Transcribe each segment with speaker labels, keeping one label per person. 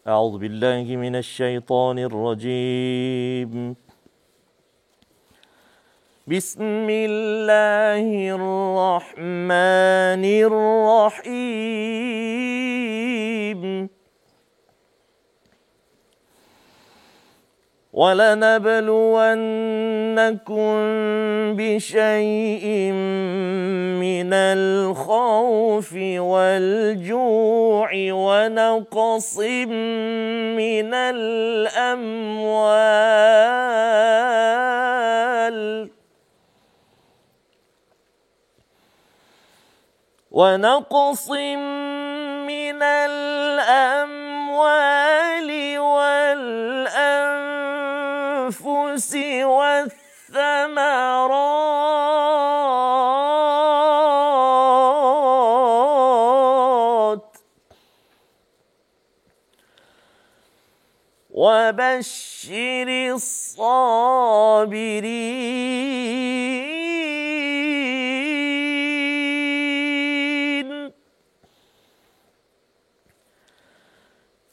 Speaker 1: أعوذ بالله من الشيطان الرجيم بسم الله الرحمن الرحيم ولنبلونكم بشيء من الخوف والجوع ونقص من الأموال والأنفس والثمرات وبشر الصابرين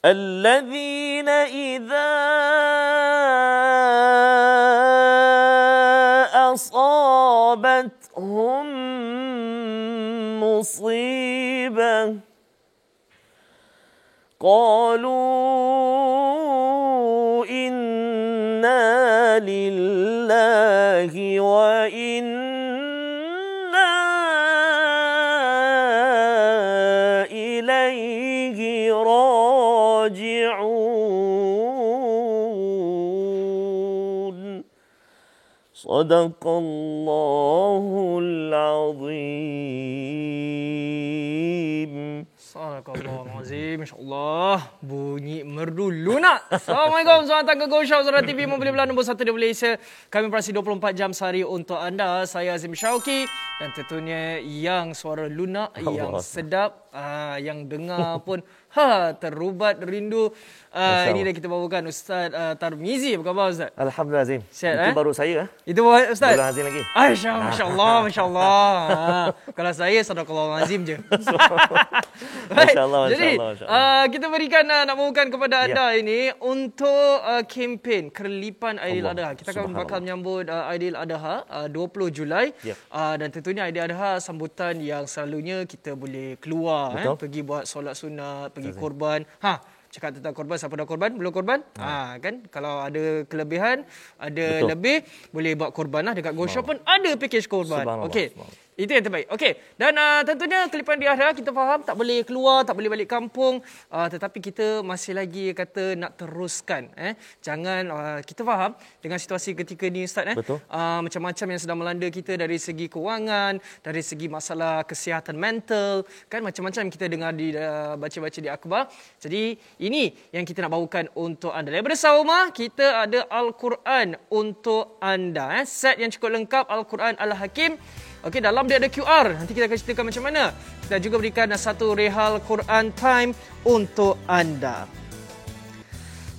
Speaker 1: الذين إذا أصابتهم مصيبة قالوا إنا لله وإنا إليه راجعون صدق الله العظيم.
Speaker 2: Astagfirullahalazim. Masya-Allah, bunyi merdu lunak. Assalamualaikum, selamat datang ke Go Show Zara TV Membeli Belah nombor 1 di Malaysia. Kami operasi 24 jam sehari untuk anda. Saya Azim Syauqi dan tentunya yang suara lunak, yang sedap, yang dengar pun terubat rindu. Ini dah kita bawakan Ustaz Tarmizi. Apa khabar Ustaz?
Speaker 1: Alhamdulillah Azim.
Speaker 2: Sihat,
Speaker 1: Itu baru saya.
Speaker 2: Itu Ustaz?
Speaker 1: Belum Azim lagi.
Speaker 2: Aisyah, Masya-Allah, Masya-Allah. Kalau saya Sadaqallahul-Azim je.
Speaker 1: Masya-Allah,
Speaker 2: Jadi,
Speaker 1: Masya-Allah.
Speaker 2: kita berikan nak bawakan kepada anda ini untuk kempen Kerlipan Aidiladha. Kita akan bakal menyambut Aidiladha 20 Julai. Dan tentunya Aidiladha sambutan yang selalunya kita boleh keluar pergi buat solat sunat, pergi korban. Cakap tentang korban, siapa dah korban? Belum korban? Kan? Kalau ada kelebihan, ada lebih, boleh buat korban lah. Dekat Go Shop pun ada package korban. Okey. Itu yang terbaik. Okey. Dan tentunya Kerlipan Aidiladha kita faham tak boleh keluar, tak boleh balik kampung. Tetapi kita masih lagi kata nak teruskan. Jangan, kita faham dengan situasi ketika ni Ustaz. Macam-macam yang sedang melanda kita dari segi kewangan, dari segi masalah kesihatan mental. Kan macam-macam kita dengar di baca-baca di akhbar. Jadi ini yang kita nak bawakan untuk anda. Daripada Sauma, kita ada Al-Quran untuk anda. Set yang cukup lengkap, Al-Quran Al-Hakim. Okey, dalam dia ada QR. Nanti kita akan ceritakan macam mana. Kita juga berikan satu rehal Quran Time untuk anda.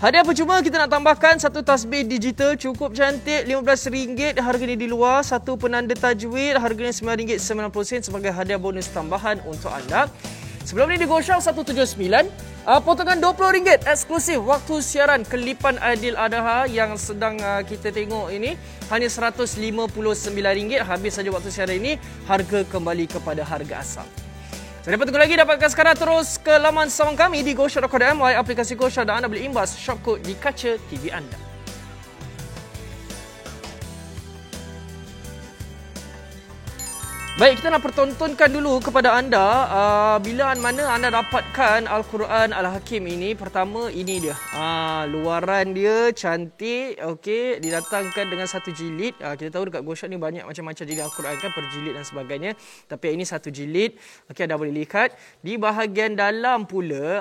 Speaker 2: Hadiah percuma kita nak tambahkan satu tasbih digital cukup cantik RM15 harganya di luar, satu penanda tajwid harganya RM9.90 sebagai hadiah bonus tambahan untuk anda. Sebelum ni di Go Show 179, potongan RM20 eksklusif waktu siaran Kerlipan Aidiladha yang sedang kita tengok ini hanya RM159. Habis saja waktu siaran ini, harga kembali kepada harga asal. So, dapat tunggu lagi, dapatkan sekarang terus ke laman sawang kami di GoShow.com.my, aplikasi Go Show dan anda boleh imbas shopcode di kaca TV anda. Baik, kita nak pertontonkan dulu kepada anda bila mana anda dapatkan Al-Quran Al-Hakim ini. Pertama, ini dia. Luaran dia cantik, okey, didatangkan dengan satu jilid. Kita tahu dekat Go Shop ni banyak macam-macam jilid Al-Quran kan, per jilid dan sebagainya. Tapi ini satu jilid. Okey, anda boleh lihat. Di bahagian dalam pula,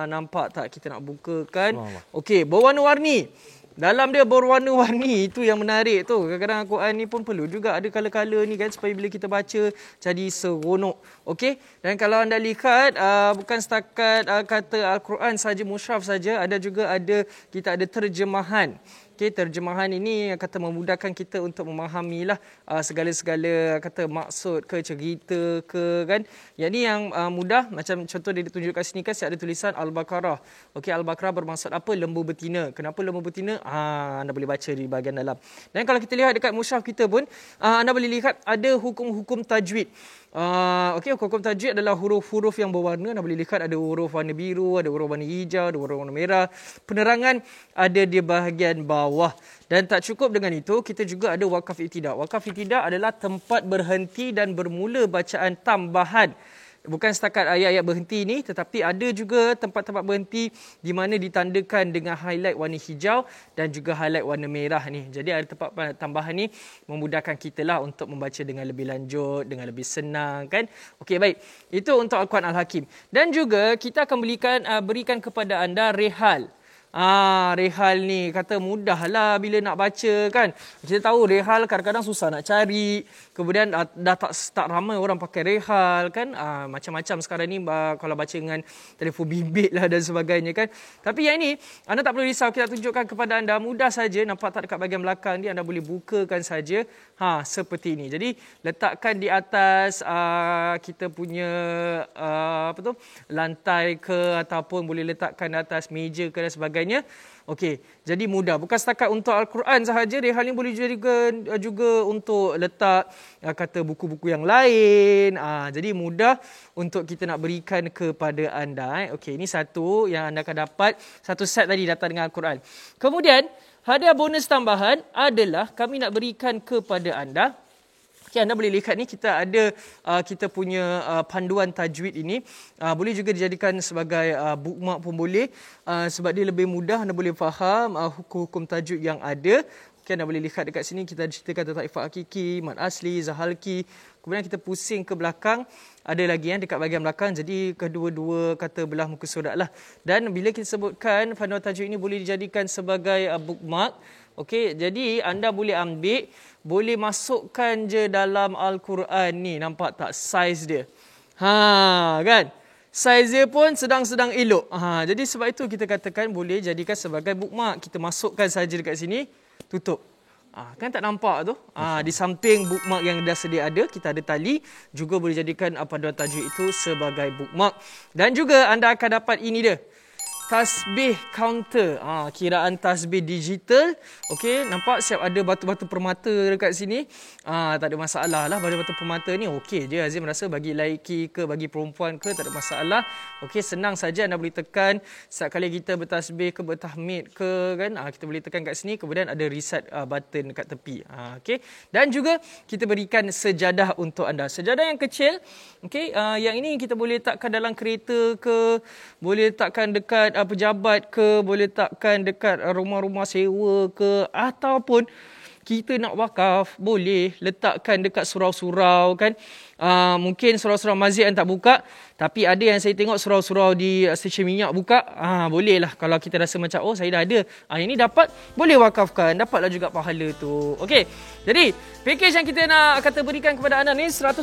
Speaker 2: nampak tak kita nak bukakan. Okey, berwarna-warni. Dalam dia berwarna-warni, itu yang menarik tu. Kadang-kadang Al-Quran ni pun perlu juga ada color-color ni kan, supaya bila kita baca jadi seronok. Okey, dan kalau anda lihat bukan setakat kata Al-Quran saja, mushaf saja, ada juga kita ada terjemahan. Okey, terjemahan ini kata memudahkan kita untuk memahamilah segala-segala kata maksud ke cerita ke kan. Yang ni yang mudah, macam contoh dia ditunjukkan sini kan ada tulisan Al-Baqarah. Okey, Al-Baqarah bermaksud apa? Lembu betina. Kenapa lembu betina? Anda boleh baca di bahagian dalam. Dan kalau kita lihat dekat mushaf kita pun anda boleh lihat ada hukum-hukum tajwid. Okey, hukum tajwid adalah huruf-huruf yang berwarna. Anda boleh lihat ada huruf warna biru, ada huruf warna hijau, ada huruf warna merah. Penerangan ada di bahagian bawah. Dan tak cukup dengan itu, kita juga ada wakaf ibtidah. Wakaf ibtidah adalah tempat berhenti dan bermula bacaan tambahan. Bukan setakat ayat-ayat berhenti ni, tetapi ada juga tempat-tempat berhenti di mana ditandakan dengan highlight warna hijau dan juga highlight warna merah ni. Jadi ada tempat tambahan ni memudahkan kita lah untuk membaca dengan lebih lanjut, dengan lebih senang kan. Okey, baik. Itu untuk Al-Quran Al-Hakim. Dan juga kita akan berikan kepada anda rehal. Rehal ni kata mudahlah bila nak baca kan. Kita tahu rehal kadang-kadang susah nak cari. Kemudian dah tak ramai orang pakai rehal kan. Macam-macam sekarang ni kalau baca dengan telefon bimbit lah dan sebagainya kan. Tapi yang ini anda tak perlu risau, kita tunjukkan kepada anda mudah saja. Nampak tak dekat bahagian belakang ni, anda boleh bukakan saja. Seperti ini. Jadi letakkan di atas kita punya lantai ke, ataupun boleh letakkan di atas meja ke dan sebagainya. Okey, jadi mudah. Bukan setakat untuk Al-Quran sahaja, rehal ni boleh juga untuk letak kata buku-buku yang lain. Jadi mudah untuk kita nak berikan kepada anda. Okey, ini satu yang anda akan dapat. Satu set tadi datang dengan Al-Quran. Kemudian, hadiah bonus tambahan adalah kami nak berikan kepada anda. Okay, anda boleh lihat ni kita ada kita punya panduan tajwid ini. Boleh juga dijadikan sebagai bookmark pun boleh. Sebab dia lebih mudah, anda boleh faham hukum-hukum tajwid yang ada. Okay, anda boleh lihat dekat sini kita ceritakan tentang ifat hakiki, mad asli, zahalki. Kemudian kita pusing ke belakang. Ada lagi dekat bahagian belakang. Jadi kedua-dua kata belah muka surat lah. Dan bila kita sebutkan panduan tajwid ini boleh dijadikan sebagai bookmark. Okey, jadi anda boleh ambil, boleh masukkan je dalam Al-Quran ni. Nampak tak saiz dia? Kan? Saiz dia pun sedang-sedang elok. Jadi sebab itu kita katakan boleh jadikan sebagai bookmark. Kita masukkan saja dekat sini, tutup. Kan tak nampak tu? Di samping bookmark yang dah sedia ada, kita ada tali. Juga boleh jadikan panduan tajwid itu sebagai bookmark. Dan juga anda akan dapat ini dia. Tasbih counter. Kiraan tasbih digital. Okey, nampak siap ada batu-batu permata dekat sini. Tak ada masalah lah batu-batu permata ni. Okey je, Azim rasa bagi lelaki ke bagi perempuan ke tak ada masalah. Okey, senang saja anda boleh tekan setiap kali kita bertasbih ke bertahmid ke kan. Kita boleh tekan kat sini, kemudian ada reset button kat tepi. Okey. Dan juga kita berikan sejadah untuk anda. Sejadah yang kecil. Okey, yang ini kita boleh letakkan dalam kereta ke, boleh letakkan dekat pejabat ke, boleh letakkan dekat rumah-rumah sewa ke, ataupun kita nak wakaf, boleh letakkan dekat surau-surau kan. Mungkin surau-surau masjid yang tak buka, tapi ada yang saya tengok surau-surau di stesen minyak buka. Boleh lah kalau kita rasa macam saya dah ada. Yang ni dapat, boleh wakafkan, dapatlah juga pahala tu. Okey. Jadi, package yang kita nak berikan kepada anda ni 179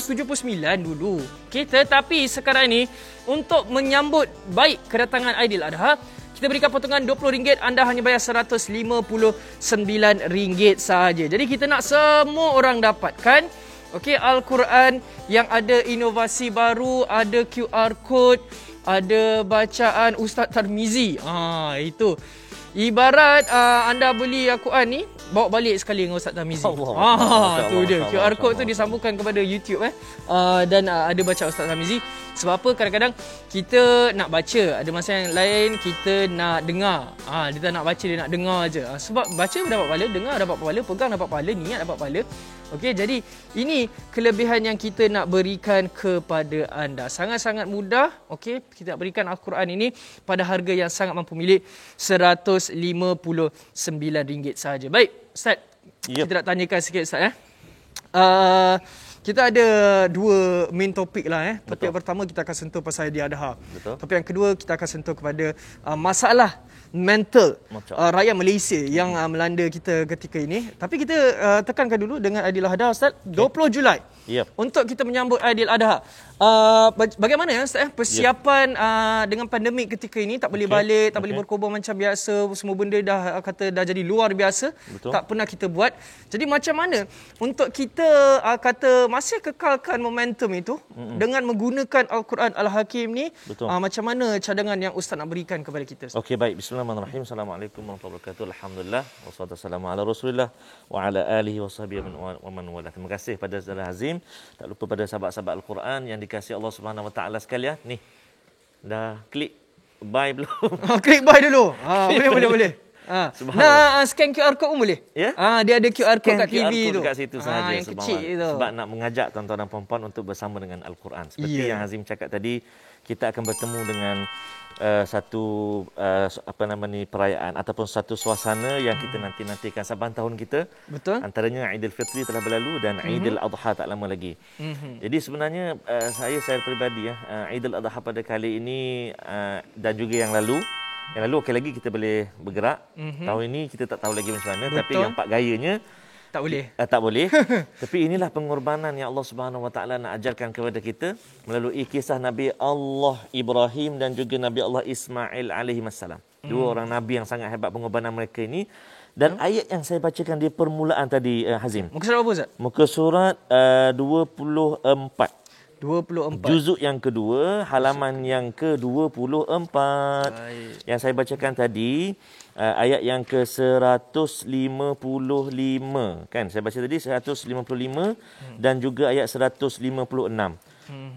Speaker 2: dulu. Okey, tetapi sekarang ni untuk menyambut baik kedatangan Aidiladha, kita berikan potongan RM20, anda hanya bayar RM159 sahaja. Jadi kita nak semua orang dapatkan okey, Al-Quran yang ada inovasi baru, ada QR code, ada bacaan Ustaz Tarmizi. Itu. Ibarat anda beli Al-Quran ni, bawa balik sekali dengan Ustaz Tarmizi. Tu dia. QR code tu disambungkan kepada YouTube dan ada bacaan Ustaz Tarmizi. Sebab apa? Kadang-kadang kita nak baca, ada masa yang lain kita nak dengar. Dia tak nak baca, dia nak dengar je. Sebab baca dapat pahala, dengar dapat pahala, pegang dapat pahala, niat dapat pahala. Okey, jadi ini kelebihan yang kita nak berikan kepada anda. Sangat-sangat mudah. Okey, kita nak berikan Al-Quran ini pada harga yang sangat mampu milik RM159 sahaja. Baik, Ustaz. Kita nak tanyakan sikit Ustaz kita ada dua main topik lah. Topik pertama kita akan sentuh pasal Aidiladha. Topik yang kedua kita akan sentuh kepada masalah mental rakyat Malaysia yang melanda kita ketika ini. Tapi kita tekankan dulu dengan Aidiladha Ustaz, 20 Julai. Untuk kita menyambut Aidiladha. Bagaimana ya Ustaz persiapan dengan pandemik ketika ini, tak boleh balik, tak boleh berkorban macam biasa, semua benda dah dah jadi luar biasa.
Speaker 1: Betul.
Speaker 2: Tak pernah kita buat. Jadi macam mana untuk kita masih kekalkan momentum itu dengan menggunakan Al-Quran Al-Hakim ni? Macam mana cadangan yang Ustaz nak berikan kepada kita?
Speaker 1: Okey, baik. Bismillahirrahmanirrahim. Assalamualaikum warahmatullahi wabarakatuh. Alhamdulillah wassalatu wassalamu ala Rasulillah wa ala alihi wasahbihi wa man wala. Terima kasih pada Saudara Hazim. Tak lupa pada sahabat-sahabat Al-Quran yang dikasihi Allah Subhanahu wa taala sekalian. Ni. Dah klik buy belum?
Speaker 2: Klik buy dulu. Boleh. Scan QR code pun boleh?
Speaker 1: Ya?
Speaker 2: Dia ada QR code kat TV tu.
Speaker 1: Kat situ sahaja
Speaker 2: yang kecil tu.
Speaker 1: Sebab nak mengajak tuan-tuan dan puan-puan untuk bersama dengan Al-Quran. Seperti yang Hazim cakap tadi, kita akan bertemu dengan satu perayaan ataupun satu suasana yang kita nantikan saban tahun kita.
Speaker 2: Betul.
Speaker 1: Antaranya Aidilfitri telah berlalu dan Aidil Adha tak lama lagi. Jadi sebenarnya saya peribadi Aidil Adha pada kali ini dan juga yang lalu okey lagi kita boleh bergerak. Tahun ini kita tak tahu lagi macam mana. Betul. Tapi nampak gayanya
Speaker 2: tak boleh.
Speaker 1: Tak boleh. Tapi inilah pengorbanan yang Allah Subhanahu Wa Taala nak ajarkan kepada kita melalui kisah Nabi Allah Ibrahim dan juga Nabi Allah Ismail alaihi wassalam. Dua orang nabi yang sangat hebat pengorbanan mereka ini. Dan ayat yang saya bacakan di permulaan tadi, Hazim.
Speaker 2: Muka surat apa Ustaz?
Speaker 1: Muka surat 24. Juzuk yang kedua, halaman yang ke-24. Yang saya bacakan tadi, ayat yang ke-155. Kan? Saya baca tadi 155 dan juga ayat 156.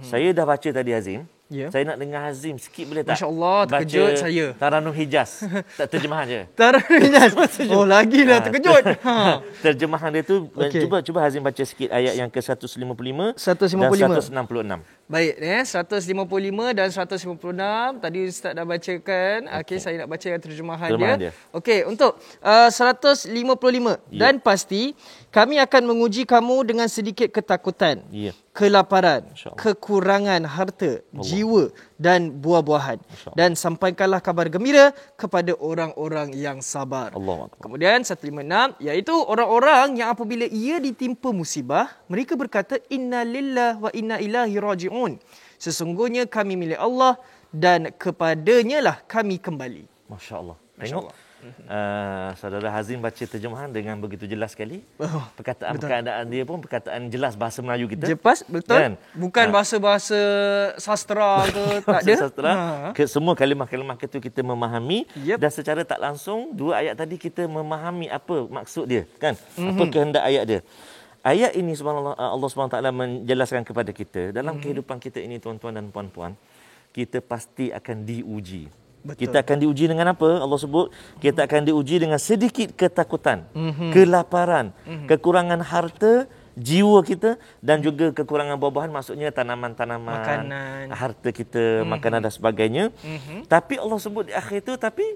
Speaker 1: Saya dah baca tadi, Hazim. Saya nak dengar Hazim sikit boleh tak?
Speaker 2: Masya Allah, terkejut saya.
Speaker 1: Taranum Hijaz. Tak terjemahan je.
Speaker 2: Taranum Hijaz. Oh, lagi dah terkejut.
Speaker 1: Terjemahan dia tu, cuba Hazim baca sikit ayat yang ke-155 dan 166.
Speaker 2: Baik, 155 dan 156 tadi Ustaz dah bacakan. Okey, saya nak baca terjemahan dia. Okey, untuk 155 dan pasti kami akan menguji kamu dengan sedikit ketakutan, kelaparan, kekurangan harta, jiwa dan buah-buahan, dan sampaikanlah kabar gembira kepada orang-orang yang sabar. Kemudian 156 iaitu orang-orang yang apabila ia ditimpa musibah, mereka berkata inna lillahi wa inna ilaihi raji'un. Sesungguhnya kami milik Allah dan kepadanya lah kami kembali.
Speaker 1: Masya-Allah. Tengok. Saudara Hazim baca terjemahan dengan begitu jelas sekali. Perkataan dia pun perkataan jelas bahasa Melayu kita.
Speaker 2: Jelas, betul. Kan? Bukan bahasa-bahasa sastra ke, tak ada.
Speaker 1: Sastra. Semua kalimah-kalimah itu kita memahami dan secara tak langsung dua ayat tadi kita memahami apa maksud dia, kan? Apa kehendak ayat dia. Ayat ini subhanallah Allah Subhanahu taala menjelaskan kepada kita dalam kehidupan kita ini tuan-tuan dan puan-puan, kita pasti akan diuji. Betul. Kita akan diuji dengan apa? Allah sebut kita akan diuji dengan sedikit ketakutan, kelaparan, kekurangan harta, jiwa kita dan juga kekurangan buah-buahan, maksudnya tanaman-tanaman, makanan, harta kita, makanan dan sebagainya. Tapi Allah sebut di akhir itu, tapi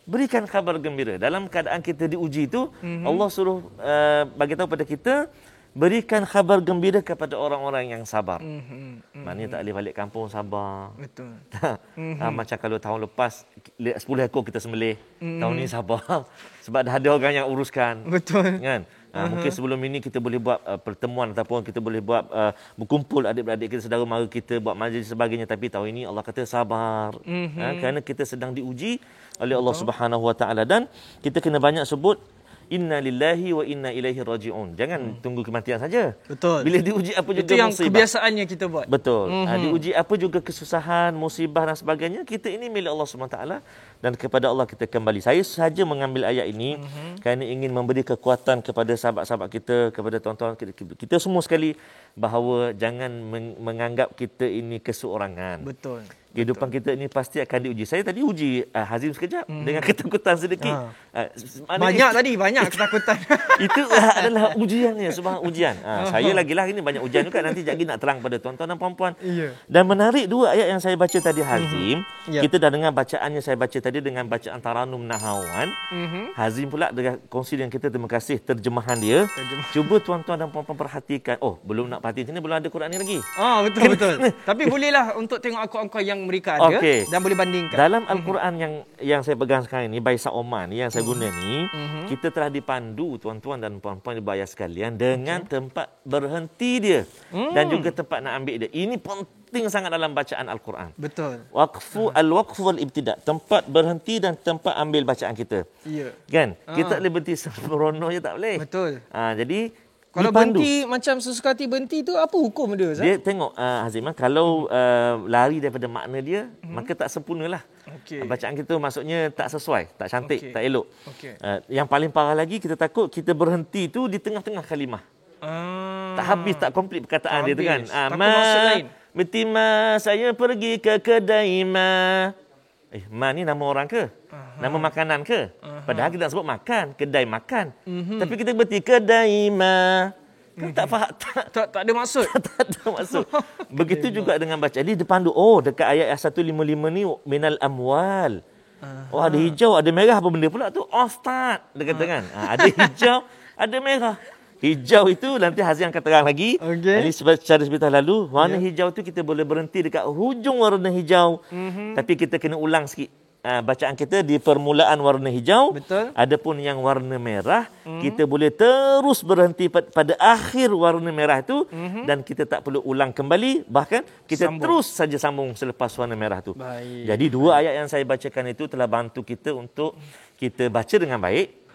Speaker 1: berikan khabar gembira. Dalam keadaan kita diuji itu, Allah suruh bagi tahu pada kita, berikan khabar gembira kepada orang-orang yang sabar. Maknanya tak boleh balik kampung sabar. Betul. Macam kalau tahun lepas 10 ekor kita sembelih, tahun ni sabar. Sebab dah ada orang yang uruskan. Betul. Kan? Mungkin sebelum ini kita boleh buat pertemuan ataupun kita boleh buat berkumpul adik-beradik kita, saudara mara kita, buat majlis sebagainya, tapi tahun ini Allah kata sabar. Kerana kita sedang diuji oleh Allah Subhanahu Wa Taala, dan kita kena banyak sebut inna lillahi wa inna ilaihi raji'un. Jangan tunggu kematian saja. Betul. Bila diuji apa juga musibah. Itu yang kebiasaannya kita buat. Betul. Diuji apa juga kesusahan, musibah dan sebagainya, kita ini milik Allah SWT dan kepada Allah kita kembali. Saya sahaja mengambil ayat ini kerana ingin memberi kekuatan kepada sahabat-sahabat kita, kepada tuan-tuan kita semua sekali, bahawa jangan menganggap kita ini keseorangan. Betul. Kehidupan kita ini pasti akan diuji. Saya tadi uji Hazim sekejap dengan ketakutan sedikit. Banyak ketakutan. Itu adalah ujiannya, subhanallah, ujian. Saya lagilah ini banyak ujian juga, nanti jadi nak terang pada tuan-tuan dan puan-puan. Dan menarik dua ayat yang saya baca tadi Hazim. Kita dah dengar bacaannya, saya baca tadi dengan bacaan Taranum Nahawan. Hazim pula dengan kongsi dengan kita, terima kasih terjemahan dia. Cuba tuan-tuan dan puan-puan perhatikan. Oh, belum nak perhati sini, belum ada Quran ni lagi. Betul. Tapi bolehlah untuk tengok angka-angka yang mereka ada dan boleh bandingkan. Dalam Al-Quran yang saya pegang sekarang ini, Baisa Oman yang saya guna ni, kita telah dipandu tuan-tuan dan puan-puan ibu ayah sekalian dengan tempat berhenti dia dan juga tempat nak ambil dia. Ini penting sangat dalam bacaan Al-Quran.
Speaker 2: Betul.
Speaker 1: Al-waqfu wal ibtida, tempat berhenti dan tempat ambil bacaan kita.
Speaker 2: Ya.
Speaker 1: Kan? Kita boleh berhenti sembrono je tak boleh.
Speaker 2: Betul.
Speaker 1: Jadi
Speaker 2: kalau
Speaker 1: dipandu.
Speaker 2: berhenti macam sesuka hati berhenti tu apa hukum dia, Ustaz?
Speaker 1: Dia tengok Hazim, kalau lari daripada makna dia, maka tak sempurnalah. Bacaan kita maksudnya tak sesuai, tak cantik, tak elok. Yang paling parah lagi, kita takut kita berhenti tu di tengah-tengah kalimah. Tak habis, tak komplit perkataan dia tu kan.
Speaker 2: Maksud lain.
Speaker 1: Betima, saya pergi ke kedai ma ni nama orang ke? Nama makanan ke? Padahal kita nak sebut makan, kedai makan. Tapi kita berhenti kedai kan tak faham,
Speaker 2: tak ada maksud.
Speaker 1: tak ada maksud. Begitu juga dengan baca. Dia dipandu, dekat ayat 155 ni minal amwal. Ada hijau, ada merah, apa benda pula tu? Ustaz, dia kata kan. Ada hijau, ada merah. Hijau itu nanti Hazim akan terang lagi. Ini secara sebentar lalu, warna hijau tu kita boleh berhenti dekat hujung warna hijau. Tapi kita kena ulang sikit. Bacaan kita di permulaan warna hijau.
Speaker 2: Betul.
Speaker 1: Adapun yang warna merah, kita boleh terus berhenti pada akhir warna merah itu dan kita tak perlu ulang kembali, bahkan kita terus saja sambung selepas warna merah itu. Jadi dua ayat yang saya bacakan itu telah bantu kita untuk kita baca dengan baik.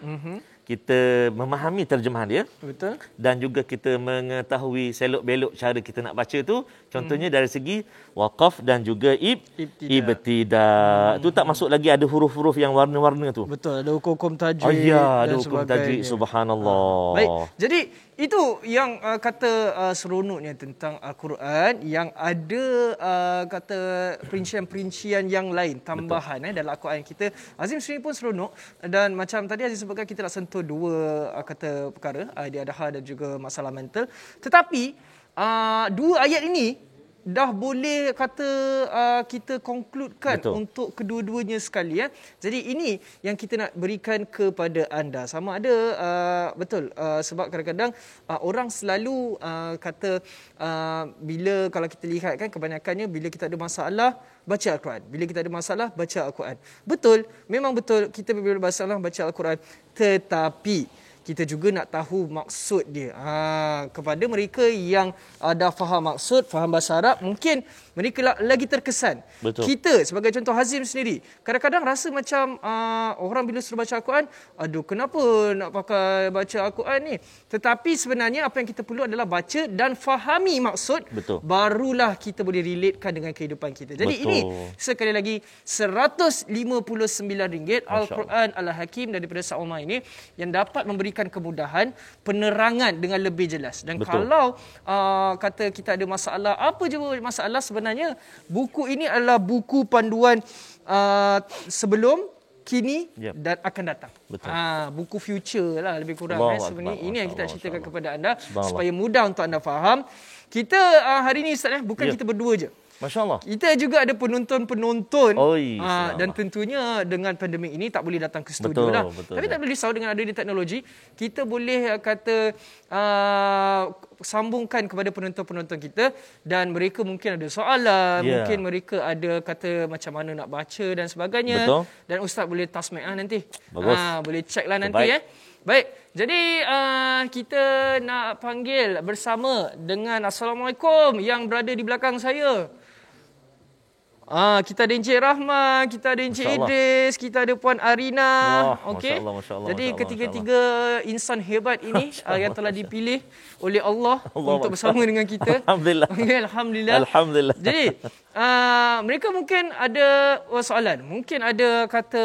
Speaker 1: Kita memahami terjemahan dia. Betul. Dan juga kita mengetahui selok-belok cara kita nak baca tu. Contohnya dari segi waqaf dan juga ibtida. Itu tak masuk lagi ada huruf-huruf yang warna-warna tu.
Speaker 2: Betul, ada hukum tajwid.
Speaker 1: Ada hukum tajwid, subhanallah.
Speaker 2: Baik. Jadi itu yang kata seronoknya tentang Al-Quran, yang ada kata perincian-perincian yang lain, tambahan dalam Al-Quran kita. Azim sendiri pun seronok, dan macam tadi Azim sebutkan, kita nak sentuh dua kata perkara, idea adha dan juga masalah mental. Tetapi dua ayat ini dah boleh kata kita concludekan untuk kedua-duanya sekali. Jadi ini yang kita nak berikan kepada anda. Sama ada sebab kadang-kadang orang selalu kata bila kalau kita lihat kan, kebanyakannya bila kita ada masalah baca Al-Quran. Bila kita ada masalah baca Al-Quran. Betul, memang betul kita bila ada masalah baca Al-Quran. Tetapi kita juga nak tahu maksud dia. Kepada mereka yang dah faham maksud, faham bahasa Arab, mungkin mereka lagi terkesan.
Speaker 1: Betul.
Speaker 2: Kita sebagai contoh, Hazim sendiri kadang-kadang rasa macam orang bila suruh baca Al-Quran, aduh kenapa nak pakai baca Al-Quran ni? Tetapi sebenarnya apa yang kita perlu adalah baca dan fahami maksud.
Speaker 1: Betul.
Speaker 2: Barulah kita boleh relatekan dengan kehidupan kita. Jadi ini sekali lagi RM159 Al-Quran Al-Hakim daripada Sa'umah ini yang dapat memberikan kemudahan penerangan dengan lebih jelas. Dan kalau kata kita ada masalah, apa je masalah, sebenarnya buku ini adalah buku panduan sebelum, kini dan akan datang. Buku future lah lebih kurang. Sebenarnya ini yang kita ceritakan kepada anda supaya mudah untuk anda faham. Kita hari ini Ustaz, bukan kita berdua je.
Speaker 1: Masya Allah.
Speaker 2: Kita juga ada penonton-penonton. Dan tentunya dengan pandemik ini tak boleh datang ke studio lah. Tapi tak boleh risau, dengan adanya teknologi, kita boleh kata sambungkan kepada penonton-penonton kita, dan mereka mungkin ada soalan, mungkin mereka ada kata macam mana nak baca dan sebagainya. Dan Ustaz boleh tasmek nanti. Boleh check lah nanti. Baik, jadi kita nak panggil bersama dengan Assalamualaikum yang berada di belakang saya. Kita ada Encik Rahman, kita ada Encik Idris, kita ada Puan Arina. Okey. Jadi ketiga-tiga insan hebat ini yang telah dipilih oleh Allah untuk bersama dengan kita.
Speaker 1: Alhamdulillah.
Speaker 2: Alhamdulillah. Jadi mereka mungkin ada soalan, mungkin ada kata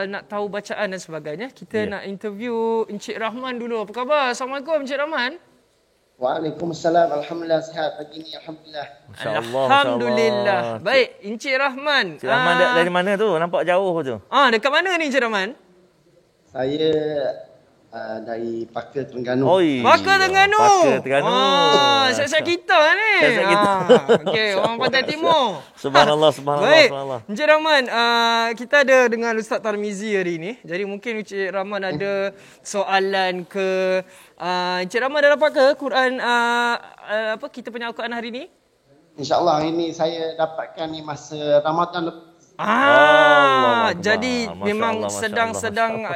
Speaker 2: nak tahu bacaan dan sebagainya. Kita nak interview Encik Rahman dulu. Apa khabar? Assalamualaikum Encik Rahman.
Speaker 3: Waalaikumsalam. Alhamdulillah sihat pagi ni. Alhamdulillah.
Speaker 2: Alhamdulillah. Baik, Encik Rahman.
Speaker 1: Encik Rahman dari mana tu? Nampak jauh tu.
Speaker 2: Dekat mana ni Encik Rahman?
Speaker 3: Saya dari Pakar Terengganu.
Speaker 2: Pakar Terengganu. Siap-siap kita ni. Okey, orang Pantai Timur.
Speaker 1: Subhanallah.
Speaker 2: Baik, Encik Rahman, kita ada dengan Ustaz Tarmizi hari ini. Jadi mungkin Encik Rahman ada soalan ke. Encik Rahman dah dapat ke Quran, kita punya Al-Quran hari ini?
Speaker 3: InsyaAllah hari ini saya dapatkan ni masa Ramadan lepas.
Speaker 2: Jadi memang sedang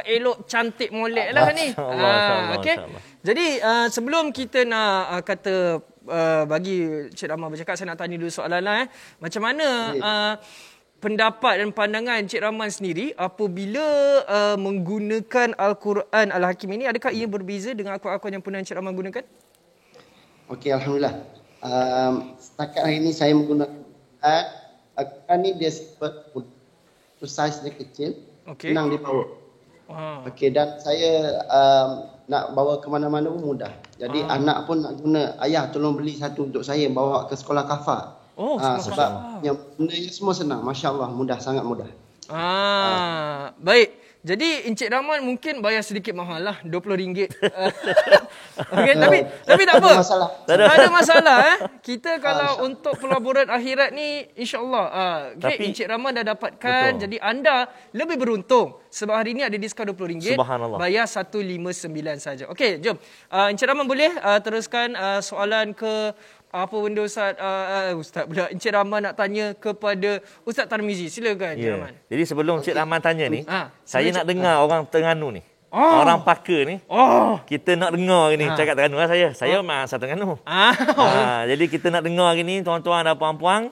Speaker 2: elok, cantik, molek lah ni. Okey. Jadi sebelum kita nak kata bagi Cik Rahman bercakap, saya nak tanya dulu soalan lah. Macam mana pendapat dan pandangan Cik Rahman sendiri apabila menggunakan Al-Quran Al-Hakim ini? Adakah ia berbeza dengan Al-Quran yang pernah Cik Rahman gunakan?
Speaker 3: Okey, Alhamdulillah. Setakat hari ini saya menggunakan Al-Quran ni dia saiz dia kecil, senang dibawa. Okey, dan saya nak bawa ke mana-mana pun mudah. Jadi anak pun nak guna, ayah tolong beli satu untuk saya bawa ke sekolah kafar. Sebab yang benda ni semua senang, masya-Allah, mudah, sangat mudah.
Speaker 2: Baik. Jadi Encik Rahman mungkin bayar sedikit mahal lah, RM20. Okay, tapi tak apa. Tak ada masalah. Kita kalau untuk pelaburan akhirat ni, insya-Allah okay, Encik Rahman dah dapatkan. Betul. Jadi anda lebih beruntung sebab hari ni ada diskaun RM20.
Speaker 1: Subhanallah.
Speaker 2: Bayar 159 saja. Okey, jom. Encik Rahman boleh teruskan soalan ke apa benda Ustaz pula. Encik Rahman nak tanya kepada Ustaz Tarmizi. Silakan Encik Rahman.
Speaker 1: Jadi sebelum Encik Rahman tanya ni, saya nak dengar orang Terengganu ni. Orang Paka ni. Kita nak dengar ni cakap Terengganu lah saya. Saya memang asal Terengganu. Jadi kita nak dengar ni tuan-tuan dan puan-puan.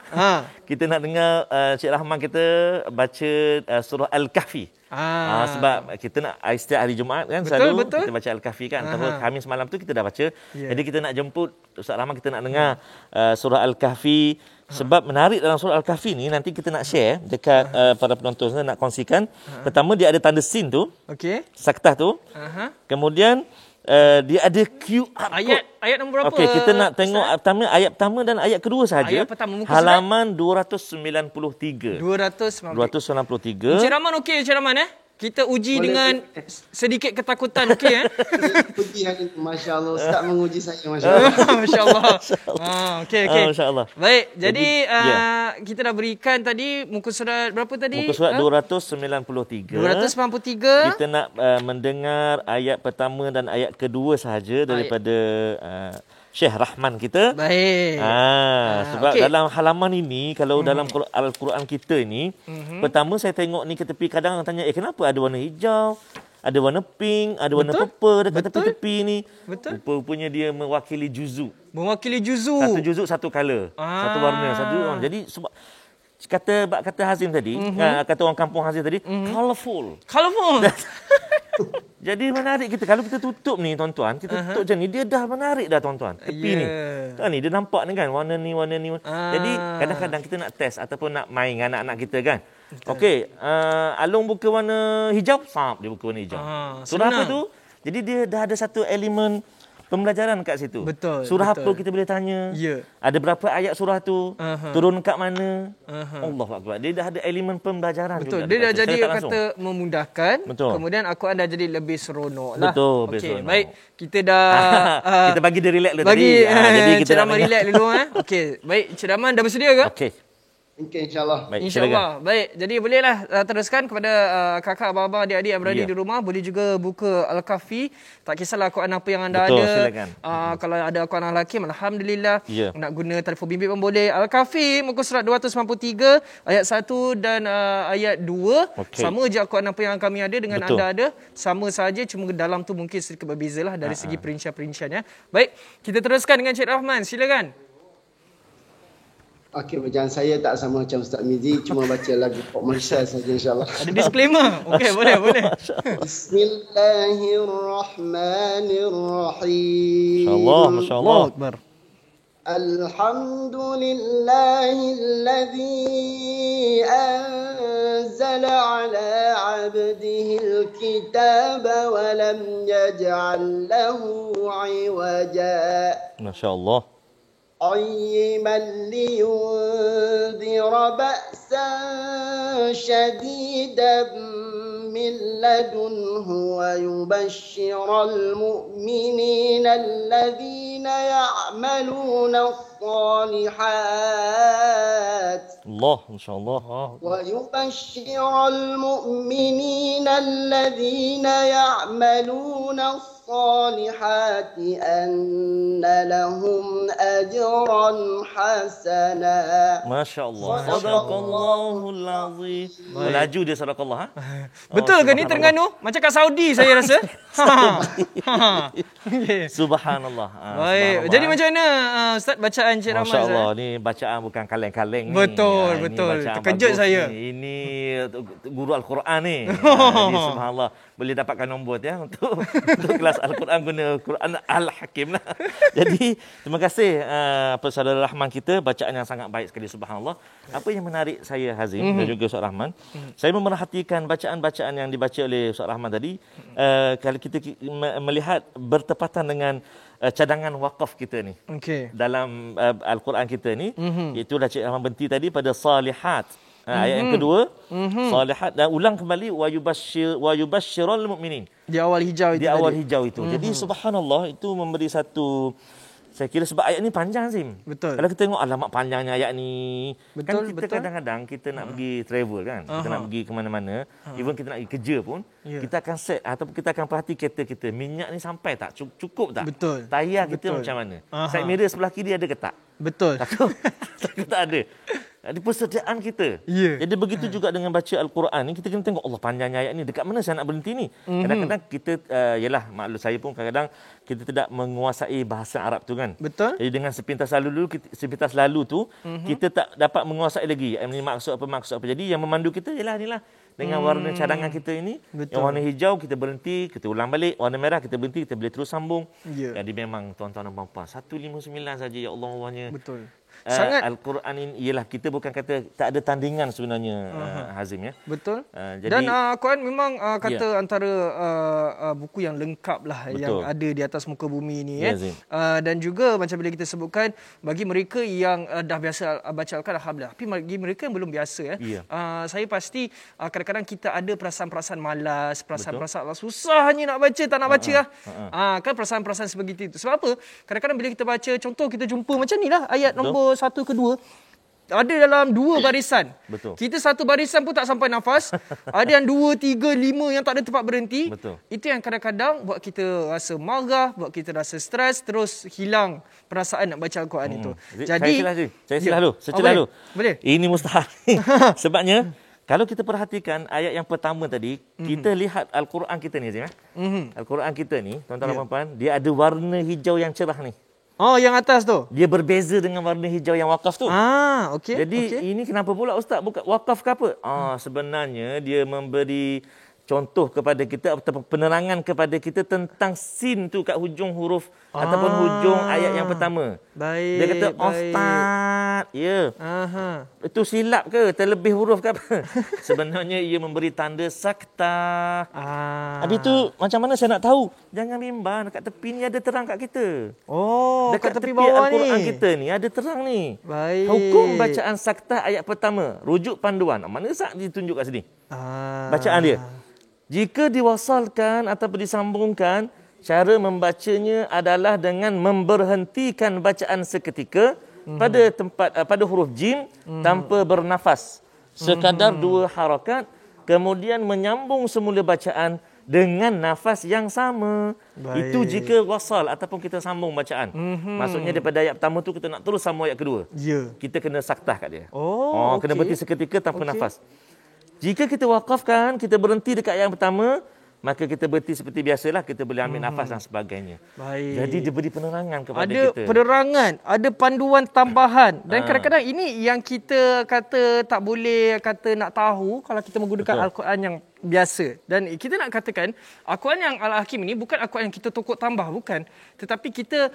Speaker 1: Kita nak dengar Encik Rahman kita baca surah Al-Kahfi. Sebab kita nak setiap hari Jumaat kan, selalu kita baca Al-Kahfi kan. Terus Khamis malam tu kita dah baca. Jadi kita nak jemput Ustaz Rahman, kita nak dengar surah Al-Kahfi. Sebab menarik dalam surah Al-Kahfi ni, nanti kita nak share dekat para penonton, nak kongsikan. Pertama dia ada tanda sin tu. Saktah tu. Kemudian dia ada QR
Speaker 2: ayat nombor berapa?
Speaker 1: Okey, kita nak tengok ayat pertama dan ayat kedua sahaja.
Speaker 2: Ayat pertama,
Speaker 1: halaman 293. 293.
Speaker 2: Encik Rahman okey, Encik Rahman kita uji dengan sedikit ketakutan, okey
Speaker 3: Uji hari ini, masya-Allah, Ustaz menguji saya, masya-Allah.
Speaker 2: Masya-Allah. Okey.
Speaker 1: Masya-Allah.
Speaker 2: Baik, jadi kita dah berikan tadi muka surat berapa tadi?
Speaker 1: Muka surat 293.
Speaker 2: 293.
Speaker 1: Kita nak mendengar ayat pertama dan ayat kedua sahaja daripada Syekh Rahman kita.
Speaker 2: Baik.
Speaker 1: Sebab dalam halaman ini, kalau dalam Al-Quran kita ini, pertama saya tengok ni ke tepi, kadang orang tanya, kenapa ada warna hijau, ada warna pink, ada warna purple dekat tepi-tepi ni. Rupanya dia mewakili juzuk. Satu juzuk, satu color. Satu warna, satu orang. Jadi sebab kata Hazim tadi, kata orang kampung Hazim tadi, colourful. Jadi menarik kita. Kalau kita tutup ni tuan-tuan, kita tutup macam ni, dia dah menarik dah tuan-tuan. Tepi ni. Ni dia nampak ni kan, warna ni. Jadi kadang-kadang kita nak test ataupun nak main dengan anak-anak kita kan. Okey, Alung buka warna hijau, dia buka warna hijau. Surah apa tu? Jadi dia dah ada satu elemen pembelajaran kat situ. Surah apa kita boleh tanya. Ada berapa ayat surah tu, turun kat mana. Allahuakbar. Dia dah ada elemen pembelajaran juga.
Speaker 2: Dia dah jadi kata memudahkan. Kemudian Al-Quran dah jadi lebih seronok lah. Okey, baik. Kita dah
Speaker 1: kita bagi dia relax dulu tadi.
Speaker 2: Jadi kita Rahman relax dulu Okey, baik. Encik Rahman dah bersedia ke?
Speaker 1: Okey.
Speaker 3: Okay, insya-Allah.
Speaker 2: InsyaAllah. Baik. Jadi bolehlah teruskan kepada kakak, abang-abang, adik-adik yang berada di rumah. Boleh juga buka Al-Kahfi. Tak kisahlah Al-Quran apa yang anda ada.
Speaker 1: Silakan.
Speaker 2: Kalau ada Al-Quran Al-Hakim, Alhamdulillah. Nak guna telefon bimbit pun boleh. Al-Kahfi, muka surat 293, ayat 1 dan ayat 2. Sama je Al-Quran apa yang kami ada dengan anda ada. Sama saja, cuma dalam tu mungkin sedikit berbezalah dari segi perincian-perinciannya. Baik, kita teruskan dengan Cik Rahman. Silakan.
Speaker 3: Okey, bacaan saya tak sama macam Ustaz Mizi, cuma baca lagu Pop Malaysia saja, insya-Allah.
Speaker 2: Ada disclaimer. Okey, boleh.
Speaker 3: Bismillahirrahmanirrahim.
Speaker 1: Masya-Allah.
Speaker 2: Akbar.
Speaker 3: Alhamdulillahilladzi anzala ala 'abdihil kitaba wa lam yaj'al lahu 'iwaja.
Speaker 1: Masya-Allah.
Speaker 3: قيما لينذر بأسا شديدا من لدنه ويبشر المؤمنين الذين يعملون الصالحات.
Speaker 1: الله ما شاء الله.
Speaker 3: ويبشر المؤمنين الذين يعملون الصالحات الصالحات أن لهم أجرا حسنا.
Speaker 1: Masya Allah. Sadaqallahul azim. Melaju dia sadaqallah.
Speaker 2: Betul ke ni Terengganu? Macam kat Saudi saya rasa.
Speaker 1: Okay. Subhanallah.
Speaker 2: Baik. Jadi macam mana Ustaz bacaan Cik Rahman?
Speaker 1: Masya Allah, ni bacaan bukan kaleng-kaleng ni.
Speaker 2: Betul. Terkejut saya.
Speaker 1: Ini guru Al-Quran ni. Ini subhanallah. Boleh dapatkan nombor ya untuk kelas Al-Quran guna Quran Al-Hakim lah. Jadi terima kasih saudara Rahman kita, bacaan yang sangat baik sekali subhanallah. Apa yang menarik saya Hazim dan juga Ustaz Rahman, saya memerhatikan bacaan-bacaan yang dibaca oleh Ustaz Rahman tadi. Kalau kita melihat bertepatan dengan cadangan wakaf kita ni. Dalam Al-Quran kita ni, iaitu dah Cik Rahman berhenti tadi pada salihat. Ayat yang kedua, salihat, dan ulang kembali wa yubasyirul mu'minin.
Speaker 2: Di awal hijau itu.
Speaker 1: Jadi subhanallah, itu memberi satu, saya kira sebab ayat ni panjang Zim.
Speaker 2: Betul.
Speaker 1: Kalau kita tengok alamak panjangnya ayat ni. Betul, kita kadang-kadang kita nak pergi travel kan. Kita nak pergi ke mana-mana. Even kita nak pergi kerja pun. Kita akan set ataupun kita akan perhati kereta kita. Minyak ni sampai tak? Cukup tak?
Speaker 2: Betul.
Speaker 1: Tayar kita macam mana? Side mirror sebelah kiri ada ke tak?
Speaker 2: Betul.
Speaker 1: Takut tak ada. Di persediaan kita. Jadi begitu juga dengan baca Al-Quran ni, kita kena tengok Allah panjangnya ayat ni. Dekat mana saya nak berhenti ni? Kadang-kadang kita, yalah maklum saya pun kadang-kadang kita tidak menguasai bahasa Arab tu kan.
Speaker 2: Betul.
Speaker 1: Jadi dengan sepintas lalu tu, kita tak dapat menguasai lagi. Ini maksud apa. Jadi yang memandu kita ialah inilah. Dengan warna cadangan kita ini. Betul. Yang warna hijau kita berhenti, kita ulang balik. Warna merah kita berhenti, kita boleh terus sambung. Jadi memang tuan-tuan dan puan-puan, 159 saja ya Allah Allahnya.
Speaker 2: Betul.
Speaker 1: Al-Quran ini ialah kita bukan kata tak ada tandingan sebenarnya Hazim ya.
Speaker 2: Betul.
Speaker 1: Jadi,
Speaker 2: dan Al-Quran memang kata antara buku yang lengkap lah. Betul. Yang ada di atas muka bumi ni dan juga macam bila kita sebutkan, bagi mereka yang dah biasa baca Al-Quran alhamdulillah, tapi bagi mereka yang belum biasa saya pasti kadang-kadang kita ada perasaan-perasaan malas, perasaan-perasaan susahnya nak baca, tak nak baca kan perasaan-perasaan sebegitu itu. Sebab apa? Kadang-kadang bila kita baca, contoh kita jumpa macam ni lah ayat nombor 1 ke 2, ada dalam 2 barisan.
Speaker 1: Betul.
Speaker 2: Kita 1 barisan pun tak sampai nafas. Ada yang 2, 3, 5 yang tak ada tempat berhenti.
Speaker 1: Betul.
Speaker 2: Itu yang kadang-kadang buat kita rasa marah, buat kita rasa stres, terus hilang perasaan nak baca Al-Quran itu. Jadi
Speaker 1: saya silah dulu.
Speaker 2: Boleh?
Speaker 1: Ini mustahil. Sebabnya kalau kita perhatikan ayat yang pertama tadi, kita lihat Al-Quran kita ni Al-Quran kita ni, tuan-tuan dan puan-puan, dia ada warna hijau yang cerah ni.
Speaker 2: Oh, yang atas tu.
Speaker 1: Dia berbeza dengan warna hijau yang wakaf tu.
Speaker 2: Okey.
Speaker 1: Jadi ini kenapa pula Ustaz bukan wakaf ke apa? Sebenarnya dia memberi contoh kepada kita atau penerangan kepada kita tentang sin tu kat hujung huruf ataupun hujung ayat yang pertama.
Speaker 2: Baik.
Speaker 1: Dia kata Ustaz, itu silap ke? Terlebih huruf ke apa? Sebenarnya ia memberi tanda sakta. Habis tu macam mana saya nak tahu? Jangan bimbang, dekat tepi ni ada terang kat kita. Dekat tepi bawah Al-Quran ni kita ni ada terang ni.
Speaker 2: Baik.
Speaker 1: Hukum bacaan sakta ayat pertama, rujuk panduan. Mana sat ditunjuk kat sini? Bacaan dia. Jika diwasalkan ataupun disambungkan, cara membacanya adalah dengan memberhentikan bacaan seketika pada huruf jim tanpa bernafas. Sekadar 2 harakat, kemudian menyambung semula bacaan dengan nafas yang sama. Baik. Itu jika wasal ataupun kita sambung bacaan. Maksudnya daripada ayat pertama tu kita nak terus sambung ayat kedua. Kita kena saktah kat dia. Kena berhenti seketika tanpa nafas. Jika kita wakafkan, kita berhenti dekat ayat pertama, maka kita berhenti seperti biasalah, kita boleh ambil nafas dan sebagainya.
Speaker 2: Baik.
Speaker 1: Jadi dia beri penerangan kepada
Speaker 2: kita.
Speaker 1: Ada
Speaker 2: penerangan, ada panduan tambahan. Dan kadang-kadang ini yang kita kata tak boleh kata nak tahu kalau kita menggunakan Al-Quran yang biasa. Dan kita nak katakan Al-Quran yang Al-Hakim ini bukan Al-Quran yang kita tokok tambah, bukan. Tetapi kita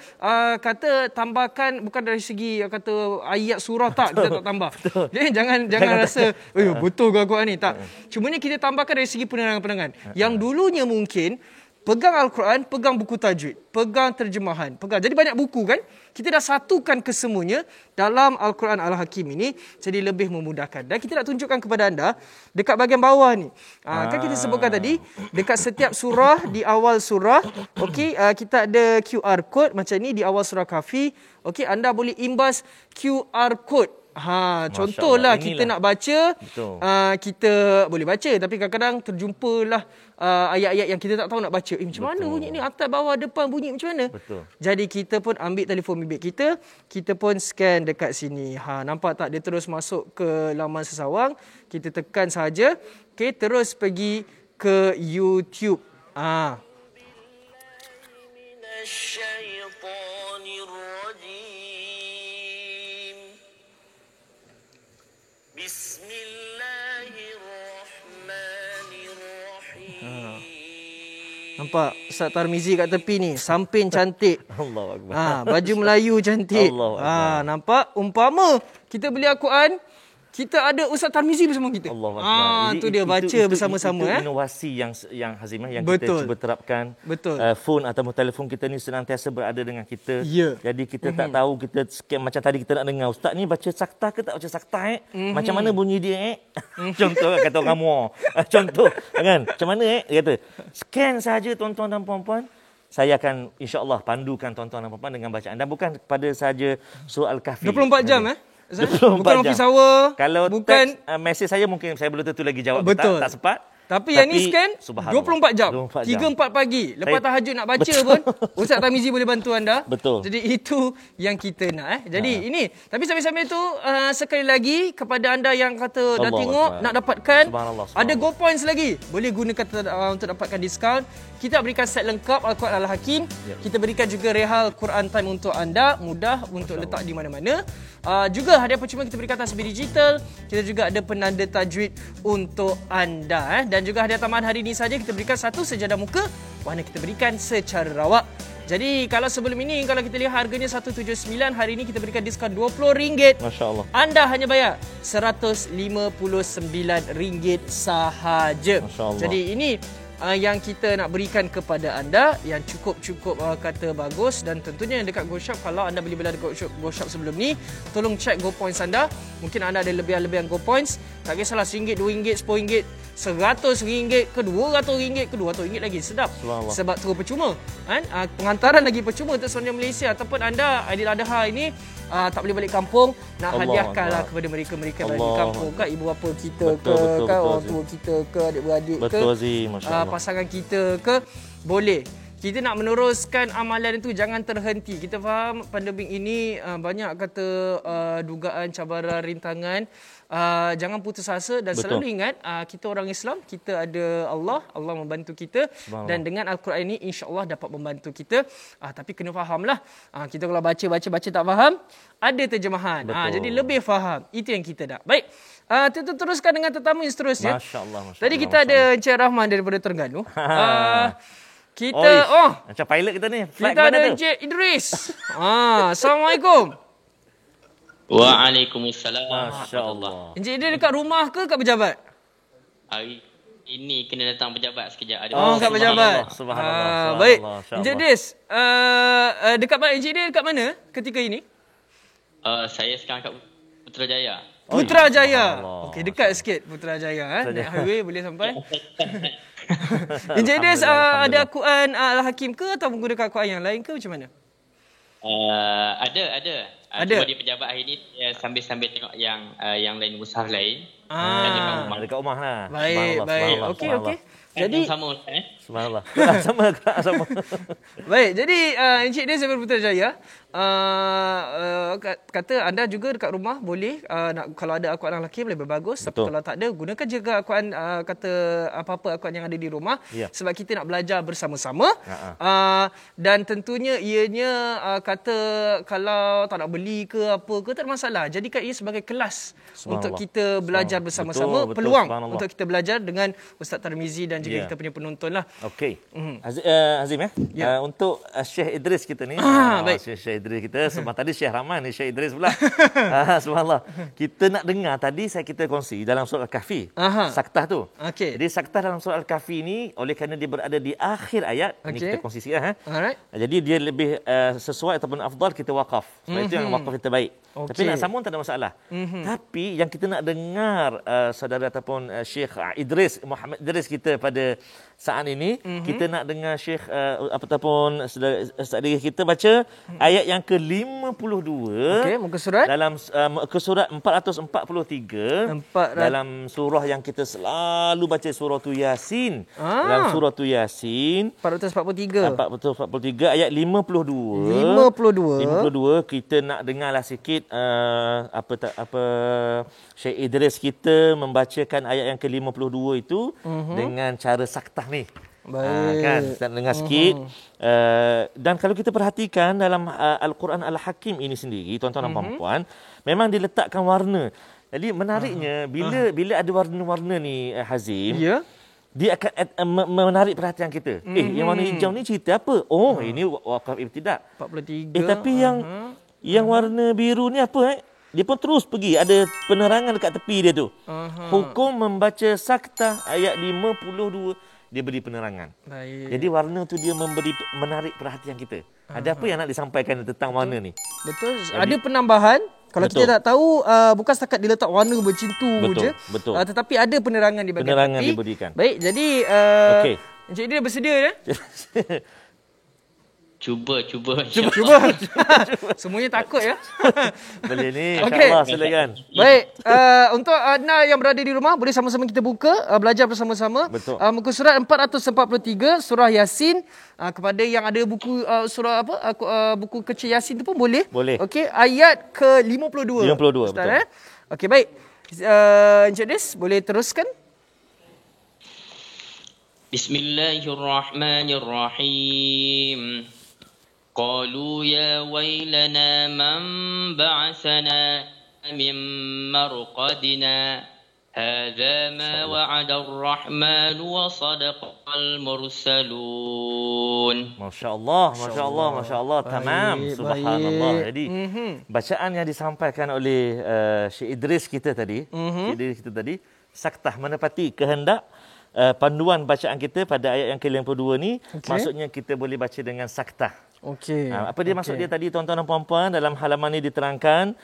Speaker 2: kata tambahkan bukan dari segi kata ayat surah tak, kita tak tambah. Jadi jangan rasa betul ke Al-Quran ni, tak. Cumanya kita tambahkan dari segi penerangan-penerangan. Yang dulunya mungkin pegang Al-Quran, pegang buku tajwid, pegang terjemahan, jadi banyak buku kan. Kita dah satukan kesemuanya dalam Al-Quran Al-Hakim ini, jadi lebih memudahkan. Dan kita nak tunjukkan kepada anda dekat bahagian bawah ni. Kan kita sebutkan tadi, dekat setiap surah, di awal surah, kita ada QR code macam ni di awal surah Kahfi. Anda boleh imbas QR code. Contohlah kita nak baca, kita boleh baca tapi kadang-kadang terjumpalah ayat-ayat yang kita tak tahu nak baca. Macam mana bunyi ni? Atas, bawah, depan bunyi macam mana? Jadi kita pun ambil telefon bimbit kita pun scan dekat sini. Nampak tak? Dia terus masuk ke laman Sesawang. Kita tekan saja. Okey, terus pergi ke YouTube. Nampak Ustaz Tarmizi kat tepi ni, samping cantik.
Speaker 1: Allahuakbar.
Speaker 2: Baju Melayu cantik. Nampak, umpama kita beli Al-Quran, kita ada Ustaz Tarmizi bersama kita.
Speaker 1: Allahuakbar.
Speaker 2: Itu dia baca bersama-sama.
Speaker 1: Itu inovasi yang Hazimah yang kita cuba terapkan. Phone ataupun telefon kita ni senantiasa berada dengan kita. Jadi kita tak tahu, kita scan macam tadi kita nak dengar, Ustaz ni baca saktah ke tak baca saktah Macam mana bunyi dia Contoh kata orang Muar. Contoh kan, macam mana dia kata. Scan saja tuan-tuan dan puan-puan. Saya akan insya-Allah pandukan tuan-tuan dan puan-puan dengan bacaan. Dan bukan pada saja surah Al-Kahfi.
Speaker 2: 24 jam
Speaker 1: 24
Speaker 2: bukan office hour.
Speaker 1: Kalau
Speaker 2: bukan
Speaker 1: teks mesej saya mungkin saya belum tentu lagi jawab. Tak sempat.
Speaker 2: Tapi yang ni scan 24 jam. 3-4 pagi. Lepas tahajud nak baca pun Ustaz Tarmizi boleh bantu anda. Jadi itu yang kita nak. Jadi ini. Tapi sambil-sambil tu sekali lagi kepada anda yang kata dah tengok nak dapatkan ada Go Points lagi. Boleh gunakan untuk dapatkan diskaun. Kita berikan set lengkap Al-Quran Al-Hakim. Kita berikan juga rehal Quran Time untuk anda. Mudah untuk letak di mana-mana. Juga hadiah percuma kita berikan tasbih digital. Kita juga ada penanda tajwid untuk anda. Dan juga hadiah tambahan hari ini saja kita berikan satu sejadah muka mana kita berikan secara rawak. Jadi kalau sebelum ini kalau kita lihat harganya 179, hari ini kita berikan diskaun RM20.
Speaker 1: Masya-Allah.
Speaker 2: Anda hanya bayar RM159 sahaja. Jadi ini yang kita nak berikan kepada anda yang cukup kata bagus. Dan tentunya dekat GoShop, kalau anda beli bela dekat GoShop sebelum ni, tolong check Go Points anda. Mungkin anda ada lebihan Go Points. Tak kisahlah RM1, RM2, RM10, RM100 ke RM200 ke RM200 lagi. Sedap. Sebab terus percuma. Pengantaran lagi percuma untuk seluruh Malaysia. Ataupun anda Aidiladha ini tak boleh balik kampung, nak hadiahkanlah kepada mereka-mereka yang di kampung, kan ibu bapa kita kan orang tua kita ke adik-beradik ke pasangan kita ke, boleh. Kita nak meneruskan amalan itu, jangan terhenti. Kita faham pandemik ini banyak kata dugaan, cabaran, rintangan. Jangan putus asa dan selalu ingat kita orang Islam, kita ada Allah membantu kita. Dan dengan Al-Quran ini insya-Allah dapat membantu kita. Tapi kena fahamlah, kita kalau baca tak faham, ada terjemahan. Jadi lebih faham. Itu yang kita nak. Baik. Kita teruskan dengan tetamu yang seterusnya.
Speaker 1: Masya-Allah.
Speaker 2: Tadi kita ada Encik Rahman daripada Terengganu. Kita
Speaker 1: macam pilot kita ni.
Speaker 2: Kita ada Encik Idris. Assalamualaikum.
Speaker 4: Waalaikumsalam.
Speaker 1: Masya-Allah.
Speaker 2: Encik Idris dekat rumah ke kat pejabat?
Speaker 4: Hari ini kena datang pejabat sekejap.
Speaker 2: Kat pejabat.
Speaker 1: Subhanallah.
Speaker 2: Baik. Encik Idris, dekat mana Encik Idris dekat mana ketika ini?
Speaker 4: Saya sekarang kat Putrajaya.
Speaker 2: Putrajaya. Okey, dekat sikit Putrajaya. Naik highway boleh sampai. Encik Idris ada Al-Quran Al-Hakim ke atau menggunakan Al-Quran yang lain ke macam mana?
Speaker 4: Ada. Cuma di pejabat hari ni sambil-sambil tengok yang lain, mushaf lain.
Speaker 1: Dekat rumah lah.
Speaker 2: Baik. Okey. Jadi
Speaker 4: sama
Speaker 1: Subhanallah. Sama.
Speaker 2: Baik, jadi Encik Idris daripada Putrajaya kata anda juga dekat rumah boleh nak, kalau ada Al-Quran Al-Hakim lebih bagus. Tapi kalau tak ada, gunakan juga Al-Quran, kata apa-apa Al-Quran yang ada di rumah. Sebab kita nak belajar bersama-sama. Dan tentunya ianya kata kalau tak nak beli ke apa ke tak ada masalah. Jadikan ia sebagai kelas untuk kita belajar bersama-sama. Peluang untuk kita belajar dengan Ustaz Tarmizi dan juga kita punya penonton lah.
Speaker 1: Okey. Azim untuk Syekh Idris kita ni.
Speaker 2: Baik.
Speaker 1: Syekh Idris kita sebab tadi Syekh Rahman ni Syekh Idris pula. Subhanallah. Kita nak dengar tadi kita kongsi dalam surah Al-Kahfi. Saktah tu. Jadi saktah dalam surah Al-Kahfi ni oleh kerana dia berada di akhir ayat, ni kita kongsi sikit Jadi dia lebih sesuai ataupun afdal kita wakaf. Sebab itu yang wakaf kita baik. Tapi nak sambung tak ada masalah. Tapi yang kita nak dengar saudara ataupun Syekh Idris Muhammad Idris kita pada saat ini kita nak dengar Syekh ataupun saudara kita baca ayat yang ke-52
Speaker 2: muka surat
Speaker 1: dalam muka surat 443 dalam surah yang kita selalu baca, surah Yasin. Dalam surah Yasin 443 ayat 52 kita nak dengarlah sikit Syekh Idris kita membacakan ayat yang ke-52 itu dengan cara saktah ni. Kan kita dengar sikit. Dan kalau kita perhatikan dalam Al-Quran Al-Hakim ini sendiri, tuan-tuan dan puan-puan, memang diletakkan warna. Jadi menariknya bila ada warna-warna ni, Hazim, dia akan menarik perhatian kita. Yang warna hijau ni cerita apa? Ini wakaf ibtidak.
Speaker 2: 43.
Speaker 1: Tapi yang warna biru ni apa? Dia pun terus pergi, ada penerangan dekat tepi dia tu. Hukum membaca saktah ayat 52, dia beri penerangan.
Speaker 2: Baik.
Speaker 1: Jadi warna tu dia menarik perhatian kita. Ada apa yang nak disampaikan tentang warna ni?
Speaker 2: Betul. Ada penambahan. Kalau kita tak tahu, bukan setakat diletak warna macam tu je.
Speaker 1: Betul.
Speaker 2: Tetapi ada penerangan di bahagian
Speaker 1: penerangan
Speaker 2: tepi.
Speaker 1: diberikan.
Speaker 2: Baik, jadi Encik dia bersedia ya?
Speaker 4: Cuba.
Speaker 2: Semuanya takut ya.
Speaker 1: Boleh ni, insya-Allah silakan.
Speaker 2: Baik, untuk anda yang berada di rumah, boleh sama-sama kita buka, belajar bersama-sama.
Speaker 1: Betul.
Speaker 2: Muka surat 443 surah Yasin. Kepada yang ada buku surah buku kecil Yasin tu pun boleh. Okey, ayat ke-52.
Speaker 1: 52
Speaker 2: Ustaz,
Speaker 1: betul.
Speaker 2: Okey, baik. Encik Des boleh teruskan?
Speaker 4: Bismillahirrahmanirrahim. Qalu ya wailana man ba'athana min marqadina. Hadza ma wa'ada ar-rahman wa sadaqal mursalun.
Speaker 1: Masya-Allah. Tamam. Subhanallah. Jadi bacaan yang disampaikan oleh Syekh Idris kita tadi, saktah menepati kehendak panduan bacaan kita pada ayat yang ke-52 ni. Maksudnya kita boleh baca dengan saktah. Apa dia maksud dia tadi, tuan-tuan dan puan-puan? Dalam halaman ini diterangkan,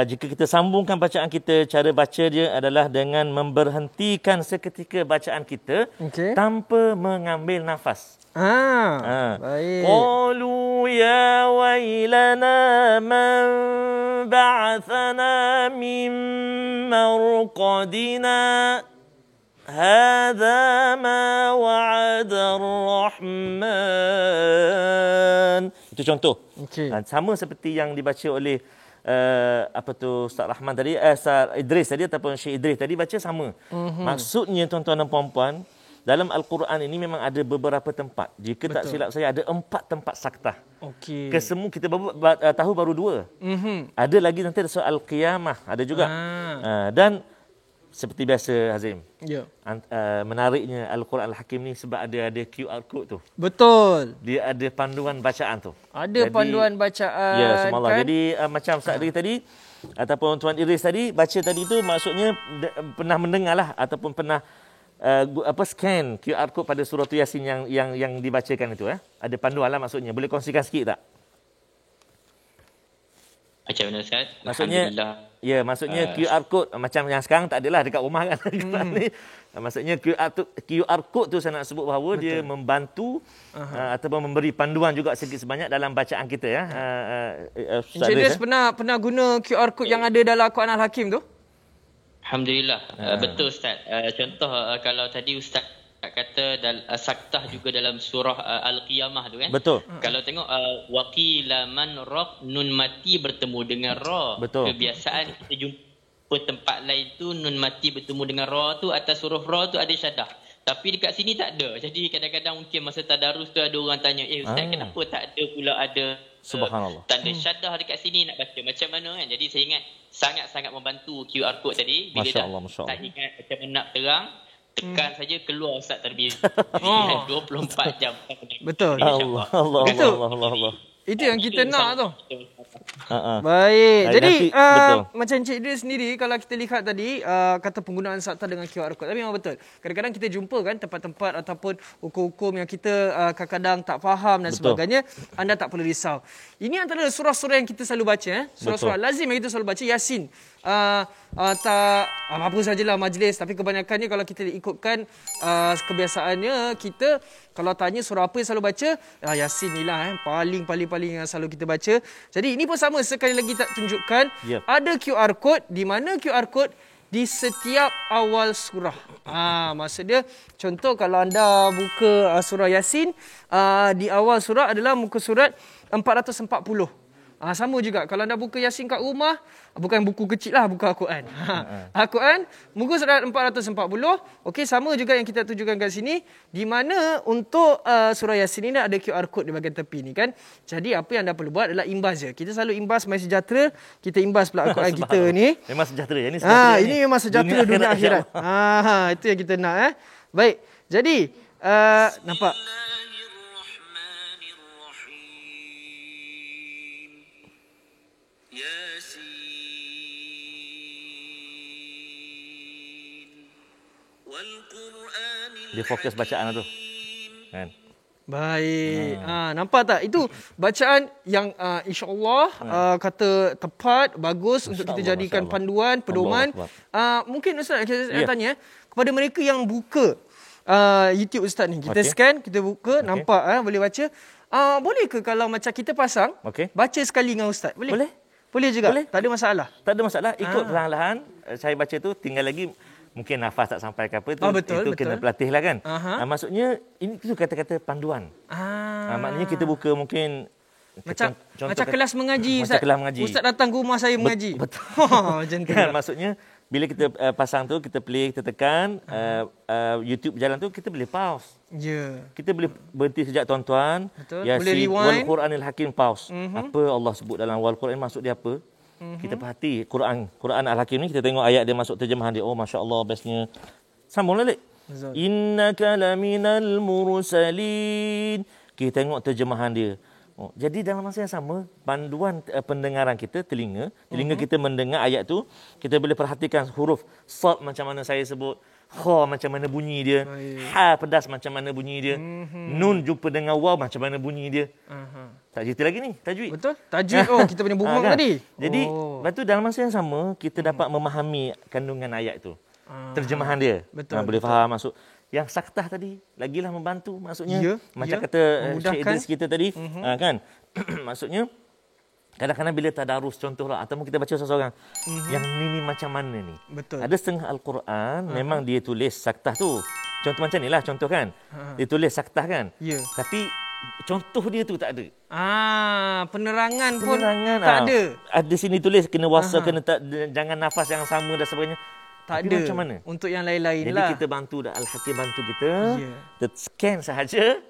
Speaker 1: jika kita sambungkan bacaan kita, cara baca dia adalah dengan memberhentikan seketika bacaan kita tanpa mengambil nafas.
Speaker 2: Baik.
Speaker 1: Qalu ya wailana man ba'athana min marqadina. Hadza ma wa'ada ar-rahman. Itu contoh. Sama seperti yang dibaca oleh Ustaz Rahman tadi, Ustaz Idris tadi ataupun Syekh Idris tadi baca sama. Maksudnya tuan-tuan dan puan-puan, dalam Al-Quran ini memang ada beberapa tempat. Jika tak silap saya ada 4 tempat saktah. Kesemua kita tahu baru 2. Ada lagi nanti ada soal qiyamah, ada juga. Dan seperti biasa Hazim, menariknya Al-Quran Al-Hakim ni sebab ada QR code tu.
Speaker 2: Betul.
Speaker 1: Dia ada panduan bacaan tu.
Speaker 2: Ada panduan bacaan.
Speaker 1: Ya, semalam. Kan? Jadi macam Ustaz tadi ataupun Tuan Idris tadi baca tadi tu, maksudnya pernah mendengar lah ataupun pernah scan QR code pada surah Yasin yang dibacakan itu. Ada panduan lah maksudnya. Boleh kongsikan sikit tak?
Speaker 4: Macam mana Ustaz?
Speaker 1: Maksudnya QR code macam yang sekarang tak adalah dekat rumah kan. Maksudnya QR code tu saya nak sebut bahawa dia membantu ataupun memberi panduan juga sedikit sebanyak dalam bacaan kita ya.
Speaker 2: Encik Des pernah guna QR code yang ada dalam Al-Quran Al-Hakim tu?
Speaker 4: Alhamdulillah. Betul Ustaz. Contoh kalau tadi Ustaz kata saktah juga dalam surah Al-Qiyamah tu kan.
Speaker 1: Betul.
Speaker 4: Kalau tengok waqila man ra, nun mati bertemu dengan ra.
Speaker 1: Betul.
Speaker 4: Kebiasaan kita jumpa tempat lain tu nun mati bertemu dengan ra tu, atas huruf ra tu ada syaddah. Tapi dekat sini tak ada. Jadi kadang-kadang mungkin masa tadarus tu ada orang tanya, Ustaz kenapa tak ada pula ada
Speaker 1: Subhanallah.
Speaker 4: Tanda syaddah dekat sini nak baca macam mana kan. Jadi saya ingat sangat-sangat membantu QR code tadi. Bila tak ingat macam mana nak terang, tekan saja keluar Ustaz terbiasa. 24 jam.
Speaker 2: Betul.
Speaker 1: Allah.
Speaker 2: Itu yang kita nak tu. Baik. Jadi macam Encik Idris sendiri, kalau kita lihat tadi kata penggunaan saktah dengan QR code, tapi memang betul. Kadang-kadang kita jumpa kan tempat-tempat ataupun hukum-hukum yang kita kadang-kadang tak faham dan sebagainya. Anda tak perlu risau. Ini antara surah-surah yang kita selalu baca. Surah-surah lazim yang kita selalu baca, Yasin. tak apa sajalah majlis, tapi kebanyakannya kalau kita ikutkan kebiasaannya, kita kalau tanya surah apa yang selalu baca, Yasin ni lah paling yang selalu kita baca. Jadi ini pun sama, sekali lagi tak tunjukkan ada QR code, di mana QR code di setiap awal surah. Maksud dia, contoh kalau anda buka surah Yasin, di awal surah adalah muka surat 440. Sama juga kalau anda buka Yasin kat rumah, bukan buku kecil lah, buka Al-Quran. Al-Quran muka surat 440. Okey, sama juga yang kita tunjukkan kat sini, di mana untuk surah Yasin ini ada QR code di bahagian tepi ni kan. Jadi apa yang anda perlu buat adalah imbas je. Kita selalu imbas My Sejahtera, kita imbas pula Al-Quran kita ni.
Speaker 1: Memang sejahtera ya, ni sejahtera.
Speaker 2: Ini memang sejahtera dunia akhirat. Itu yang kita nak. Baik. Jadi nampak
Speaker 1: dia fokus bacaan tu kan.
Speaker 2: Baik. Nampak tak? Itu bacaan yang insya-Allah kata tepat, bagus untuk kita jadikan panduan, pedoman. Mungkin Ustaz saya tanya kepada mereka yang buka YouTube Ustaz ni. Kita scan, kita buka, nampak boleh baca. Boleh ke kalau macam kita pasang, baca sekali dengan Ustaz? Boleh? Boleh juga? Boleh. Tak ada masalah? Tak ada masalah.
Speaker 1: Ikut perlahan-lahan saya baca tu, tinggal lagi mungkin nafas tak sampai ke apa tu,
Speaker 2: betul.
Speaker 1: Kena berlatih lah kan. Maksudnya ini tu kata-kata panduan. Maknanya kita buka mungkin
Speaker 2: macam kelas mengaji Ustaz.
Speaker 1: Kelas mengaji.
Speaker 2: Ustaz datang ke rumah saya mengaji.
Speaker 1: Betul.
Speaker 2: Macam tu.
Speaker 1: Kan, maksudnya bila kita pasang tu, kita play, kita tekan YouTube berjalan tu, kita boleh pause. Kita boleh berhenti sejak tuan-tuan. Yasin wal Quranil Hakim, pause. Apa Allah sebut dalam wal Quran, maksud dia apa? Kita perhati Quran Al-Hakim ni, kita tengok ayat dia masuk terjemahan dia. Oh, masya-Allah, bestnya. Sambung balik. Innaka laminal mursalin. Kita tengok terjemahan dia. Jadi dalam masa yang sama, panduan pendengaran kita, telinga kita mendengar ayat tu, kita boleh perhatikan huruf sad macam mana saya sebut, kha macam mana bunyi dia, ha pedas macam mana bunyi dia, nun jumpa dengan waw macam mana bunyi dia. Tak cerita lagi ni, tajwid.
Speaker 2: Betul? Tajwid. Kita punya buku kan? Tadi.
Speaker 1: Jadi, lepas tu dalam masa yang sama, kita dapat memahami kandungan ayat tu. Terjemahan dia. Boleh faham masuk. Yang saktah tadi, lagilah membantu maksudnya. Macam kata Syekh Idris kita tadi. Kan? Maksudnya, kadang-kadang bila tadarus contohlah, atau kita baca seseorang, yang ni macam mana ni?
Speaker 2: Betul.
Speaker 1: Ada setengah Al-Quran, memang dia tulis saktah tu. Contoh macam ni lah, contoh kan. Dia tulis saktah kan. Tapi, contoh dia tu tak ada.
Speaker 2: Penerangan pun tak ada.
Speaker 1: Ada sini tulis kena wasa, kena jangan nafas yang sama dan sebagainya.
Speaker 2: Tak
Speaker 1: tapi
Speaker 2: ada.
Speaker 1: Macam mana?
Speaker 2: Untuk yang lain-lain
Speaker 1: lah. Jadi kita bantu, Al-Hakim bantu kita. Kita scan sahaja.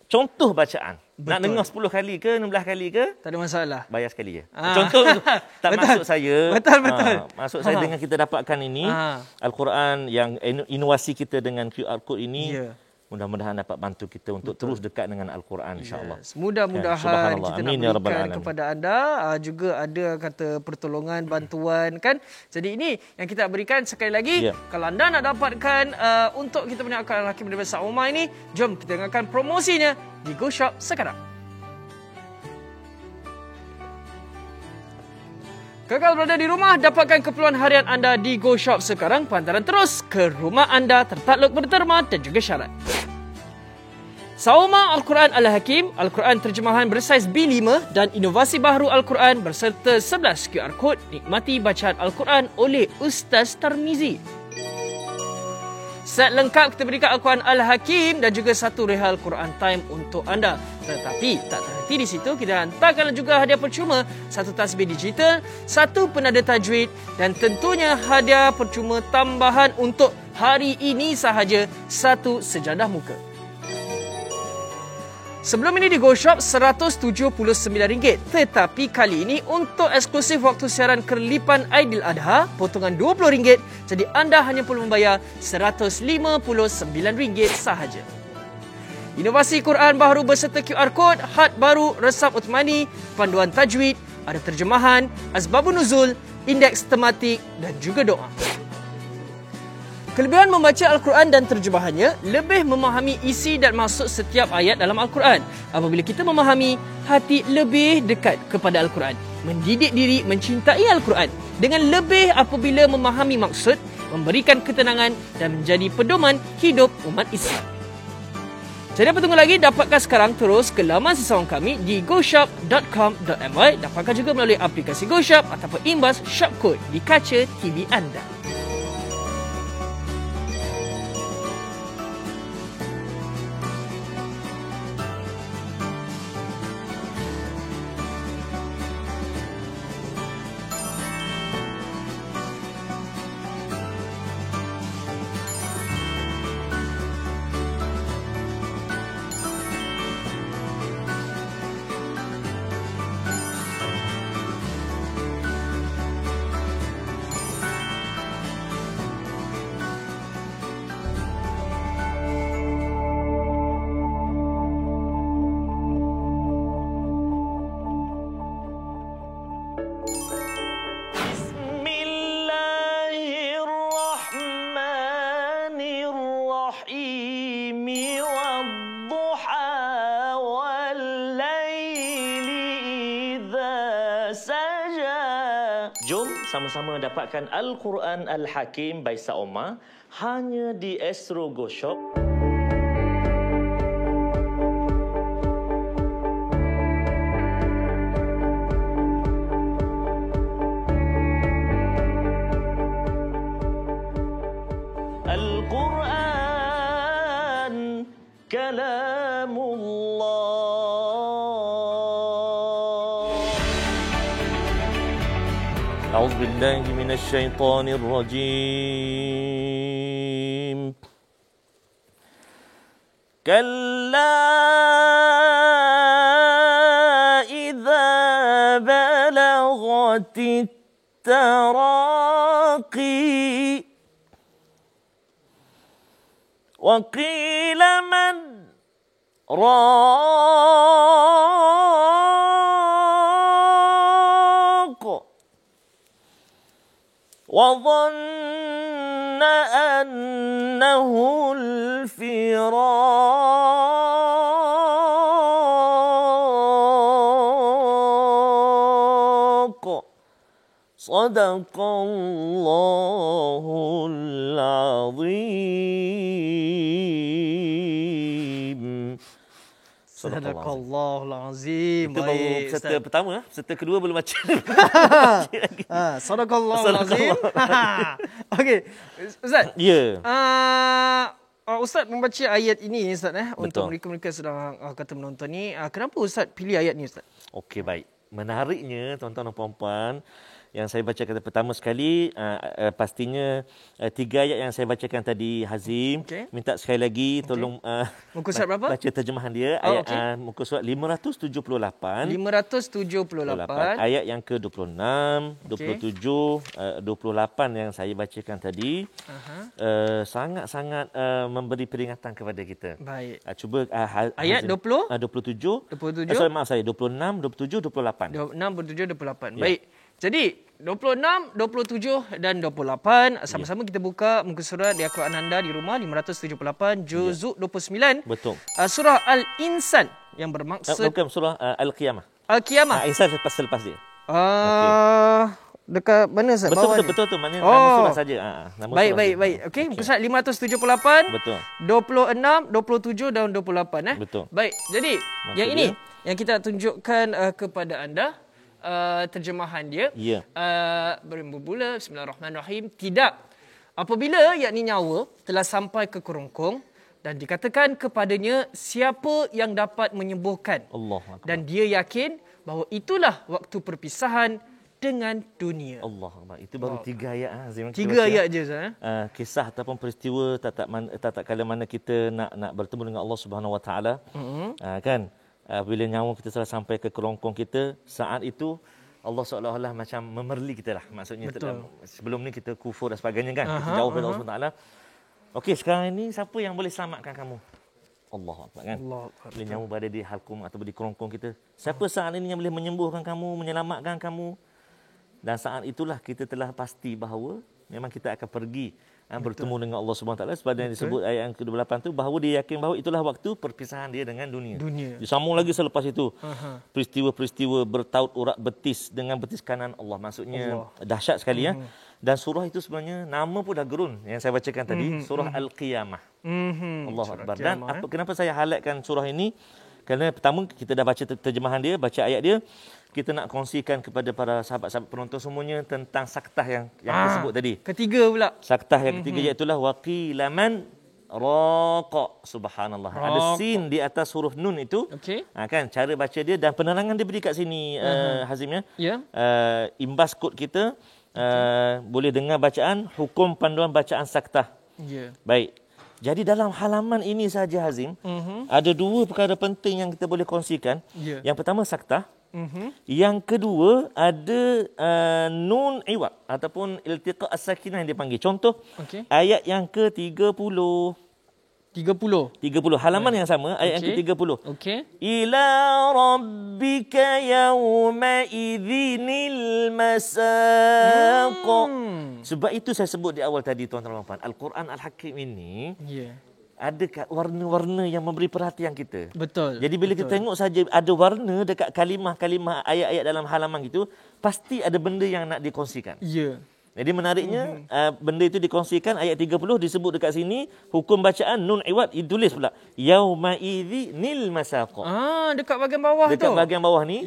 Speaker 1: Contoh bacaan. Betul. Nak dengar 10 kali ke, 16 kali ke?
Speaker 2: Tak ada masalah.
Speaker 1: Bayar sekali je. Contoh tak masuk saya.
Speaker 2: Betul.
Speaker 1: Maksud saya dengan kita dapatkan ini, Al-Quran yang inovasi kita dengan QR code ini, mudah-mudahan dapat bantu kita untuk terus dekat dengan Al-Quran, insya-Allah.
Speaker 2: Mudah-mudahan kita nak berikan kepada anda juga ada kata pertolongan, bantuan kan. Jadi ini yang kita berikan sekali lagi. Kalau anda nak dapatkan untuk kita punya Al-Quran Hakim daripada Ustaz Omar ini, jom kita dengarkan promosinya di Go Shop sekarang. Kekal berada di rumah, dapatkan keperluan harian anda di Go Shop sekarang. Pantauan terus ke rumah anda, tertakluk berterma dan juga syarat. Sauma Al-Quran Al-Hakim, Al-Quran terjemahan bersaiz B5 dan inovasi baharu Al-Quran berserta 11 QR Code. Nikmati bacaan Al-Quran oleh Ustaz Tarmizi. Set lengkap kita berikan Al-Quran Al-Hakim dan juga satu rehal Quran Time untuk anda. Tetapi tak terhenti di situ, kita hantarkan juga hadiah percuma, satu tasbih digital, satu penada tajwid dan tentunya hadiah percuma tambahan untuk hari ini sahaja, satu sejadah muka. Sebelum ini di Go Shop RM179, tetapi kali ini untuk eksklusif waktu siaran Kerlipan Aidiladha, potongan RM20, jadi anda hanya perlu membayar RM159 sahaja. Inovasi Quran baharu berserta QR Code, had baru, resap Uthmani, panduan tajwid, ada terjemahan, asbabun nuzul, indeks tematik dan juga doa. Kelebihan membaca Al-Quran dan terjemahannya, lebih memahami isi dan maksud setiap ayat dalam Al-Quran. Apabila kita memahami, hati lebih dekat kepada Al-Quran. mendidik diri mencintai Al-Quran dengan lebih apabila memahami maksud, memberikan ketenangan dan menjadi pedoman hidup umat Islam. Jadi apa tunggu lagi? Dapatkan sekarang terus ke laman sesawang kami di goshop.com.my. Dapatkan juga melalui aplikasi GoShop ataupun imbas Shopcode di kaca TV anda.
Speaker 1: Jom sama-sama dapatkan Al-Quran Al-Hakim by Saoma hanya di Astro Go Shop. Al-Quran Kalamullah. أعوذ بالله من الشيطان الرجيم كلا إذا بلغت التراقي وقيل من راق وظن أنه الفراق صدق الله العظيم.
Speaker 2: Sadaqallahul azim.
Speaker 1: Itu baru peserta pertama, peserta kedua belum baca.
Speaker 2: Sadaqallahul azim. Okey, Ustaz.
Speaker 1: Ya.
Speaker 2: Ustaz membaca ayat ini Ustaz untuk mereka-mereka sedang kata menonton ni. Kenapa Ustaz pilih ayat ni Ustaz?
Speaker 1: Okey, baik. Menariknya tuan-tuan dan puan-puan, yang saya bacakan pertama sekali pastinya 3 ayat yang saya bacakan tadi Hazim. Minta sekali lagi tolong
Speaker 2: muka surat berapa?
Speaker 1: Baca terjemahan dia ayat muka surat 578.
Speaker 2: 578
Speaker 1: ayat yang ke-26, 27, 28 yang saya bacakan tadi. Sangat-sangat memberi peringatan kepada kita.
Speaker 2: Baik.
Speaker 1: Cuba
Speaker 2: ayat
Speaker 1: 27.
Speaker 2: 27.
Speaker 1: Maaf saya 26, 27, 28.
Speaker 2: 26, 27, 28. Ya. Baik. Jadi 26, 27 dan 28 sama-sama kita buka muka surat di Al-Quran anda di rumah 578 juzuk 29.
Speaker 1: Betul.
Speaker 2: Surah Al-Insan yang bermaksud
Speaker 1: bukan surah Al-Qiyamah.
Speaker 2: Al-Qiyamah.
Speaker 1: Insan lepas dia.
Speaker 2: Dekat mana Ustaz?
Speaker 1: Betul tu maknanya nama surah saja.
Speaker 2: Baik. Okey, muka surat 578.
Speaker 1: Betul.
Speaker 2: 26, 27 dan 28
Speaker 1: Betul.
Speaker 2: Baik. Jadi yang ini yang kita tunjukkan kepada anda terjemahan dia. Bermula Bismillahirrahmanirrahim. Tidak. Apabila yakni nyawa telah sampai ke kerongkong dan dikatakan kepadanya siapa yang dapat menyembuhkan. Dan dia yakin bahawa itulah waktu perpisahan dengan dunia.
Speaker 1: Allah. Itu baru 3 ayat.
Speaker 2: 3 ayat je Ustaz.
Speaker 1: Kisah ataupun peristiwa tak kala mana kita nak bertemu dengan Allah Subhanahu Wa Taala. Kan? Bila nyawa kita telah sampai ke kerongkong kita, saat itu Allah seolah-olah macam memerli kita lah. Maksudnya sebelum ni kita kufur dan sebagainya kan. Kita jauh dari Allah SWT. Okey, sekarang ini siapa yang boleh selamatkan kamu? Allah Akbar kan. Bila nyawa berada di halkum atau di kerongkong kita, siapa saat ini yang boleh menyembuhkan kamu, menyelamatkan kamu? Dan saat itulah kita telah pasti bahawa memang kita akan pergi bertemu dengan Allah Subhanahu Taala, seperti yang disebut ayat yang ke-28 tu, bahawa dia yakin bahawa itulah waktu perpisahan dia dengan dunia. Disambung lagi selepas itu peristiwa-peristiwa bertaut urat betis dengan betis kanan Allah. Maksudnya dahsyat sekali ya. Dan surah itu sebenarnya nama pun dah gerun yang saya bacakan tadi, surah Al-Qiyamah. Allahu Akbar. Dan kenapa saya highlightkan surah ini? Kerana pertama kita dah baca terjemahan dia, baca ayat dia. Kita nak kongsikan kepada para sahabat-sahabat penonton semuanya tentang saktah yang disebut tadi.
Speaker 2: Ketiga pula.
Speaker 1: Saktah yang ketiga iaitu waqilaman raqa. Subhanallah. Ada sin di atas huruf nun itu. Kan cara baca dia dan penerangan dia beri kat sini Hazim ya. Imbas kod kita boleh dengar bacaan hukum panduan bacaan saktah. Baik. Jadi dalam halaman ini saja Hazim, ada dua perkara penting yang kita boleh kongsikan. Yang pertama saktah. Yang kedua ada nun iwad ataupun iltiqa as-sakinah yang dipanggil. Contoh ayat yang ke-30. 30 halaman yang sama, ayat yang ke-30. Ila rabbika yawma idzinil masaq. Sebab itu saya sebut di awal tadi tuan-tuan dan puan, Al-Quran Al-Hakim ini ada warna-warna yang memberi perhatian kita.
Speaker 2: Betul.
Speaker 1: Jadi bila kita tengok saja ada warna dekat kalimah-kalimah ayat-ayat dalam halaman itu, pasti ada benda yang nak dikongsikan. Jadi menariknya benda itu dikongsikan, ayat 30 disebut dekat sini, hukum bacaan nun iwad ditulis pula yauma idzinil masaq.
Speaker 2: Dekat bahagian bawah tu.
Speaker 1: Dekat bahagian bawah ni.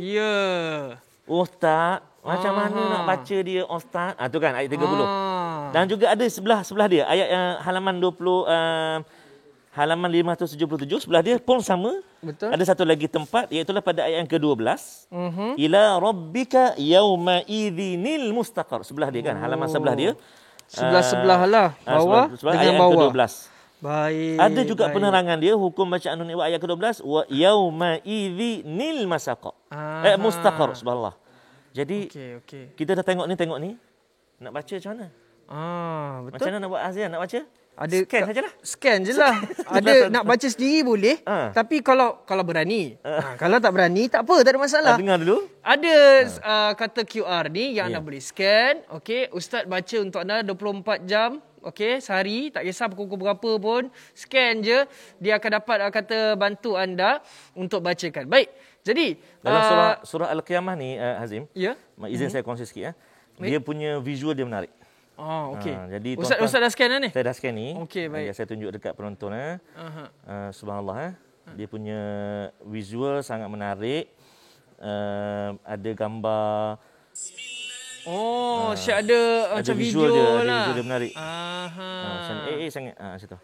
Speaker 1: Ustaz, macam mana nak baca dia Ustaz? Tu kan ayat 30. Dan juga ada sebelah dia ayat halaman 20 halaman 577 sebelah dia pun sama.
Speaker 2: Betul.
Speaker 1: Ada satu lagi tempat iaitu pada ayat yang ke-12. Ila rabbika yauma idzinil mustaqar. Sebelah dia kan, halaman sebelah dia.
Speaker 2: Sebelah lah bawah
Speaker 1: sebelah
Speaker 2: dengan
Speaker 1: ayat
Speaker 2: bawah.
Speaker 1: ke-12.
Speaker 2: Baik.
Speaker 1: Ada juga penerangan dia hukum bacaan nun ayat ke-12 wa yauma idzinil masaq. Mustaqar subhanallah. Jadi kita dah tengok ni. Nak baca macam mana?
Speaker 2: Betul.
Speaker 1: Macam mana nak buat Azian nak baca?
Speaker 2: Ada
Speaker 1: scan sajalah.
Speaker 2: Scan je lah. Ada nak baca sendiri boleh. Tapi kalau berani. Kalau tak berani tak apa, tak ada masalah.
Speaker 1: Dengar dulu.
Speaker 2: Ada kata QR ni yang anda boleh scan. Ustaz baca untuk anda 24 jam. Sehari, tak kisah pukul berapa pun. Scan je, dia akan dapat kata bantu anda untuk bacakan. Baik. Jadi
Speaker 1: dalam surah Al-Qiyamah ni Hazim. Izin saya kongsi sikit Dia punya visual dia menarik. Jadi
Speaker 2: Ustaz dah scan dah ni?
Speaker 1: Saya dah scan ni.
Speaker 2: Baik.
Speaker 1: Saya tunjuk dekat penonton subhanallah dia punya visual sangat menarik. Ada gambar.
Speaker 2: Syek ada macam video
Speaker 1: dia,
Speaker 2: lah.
Speaker 1: Visual dia menarik. Macam sangat situ.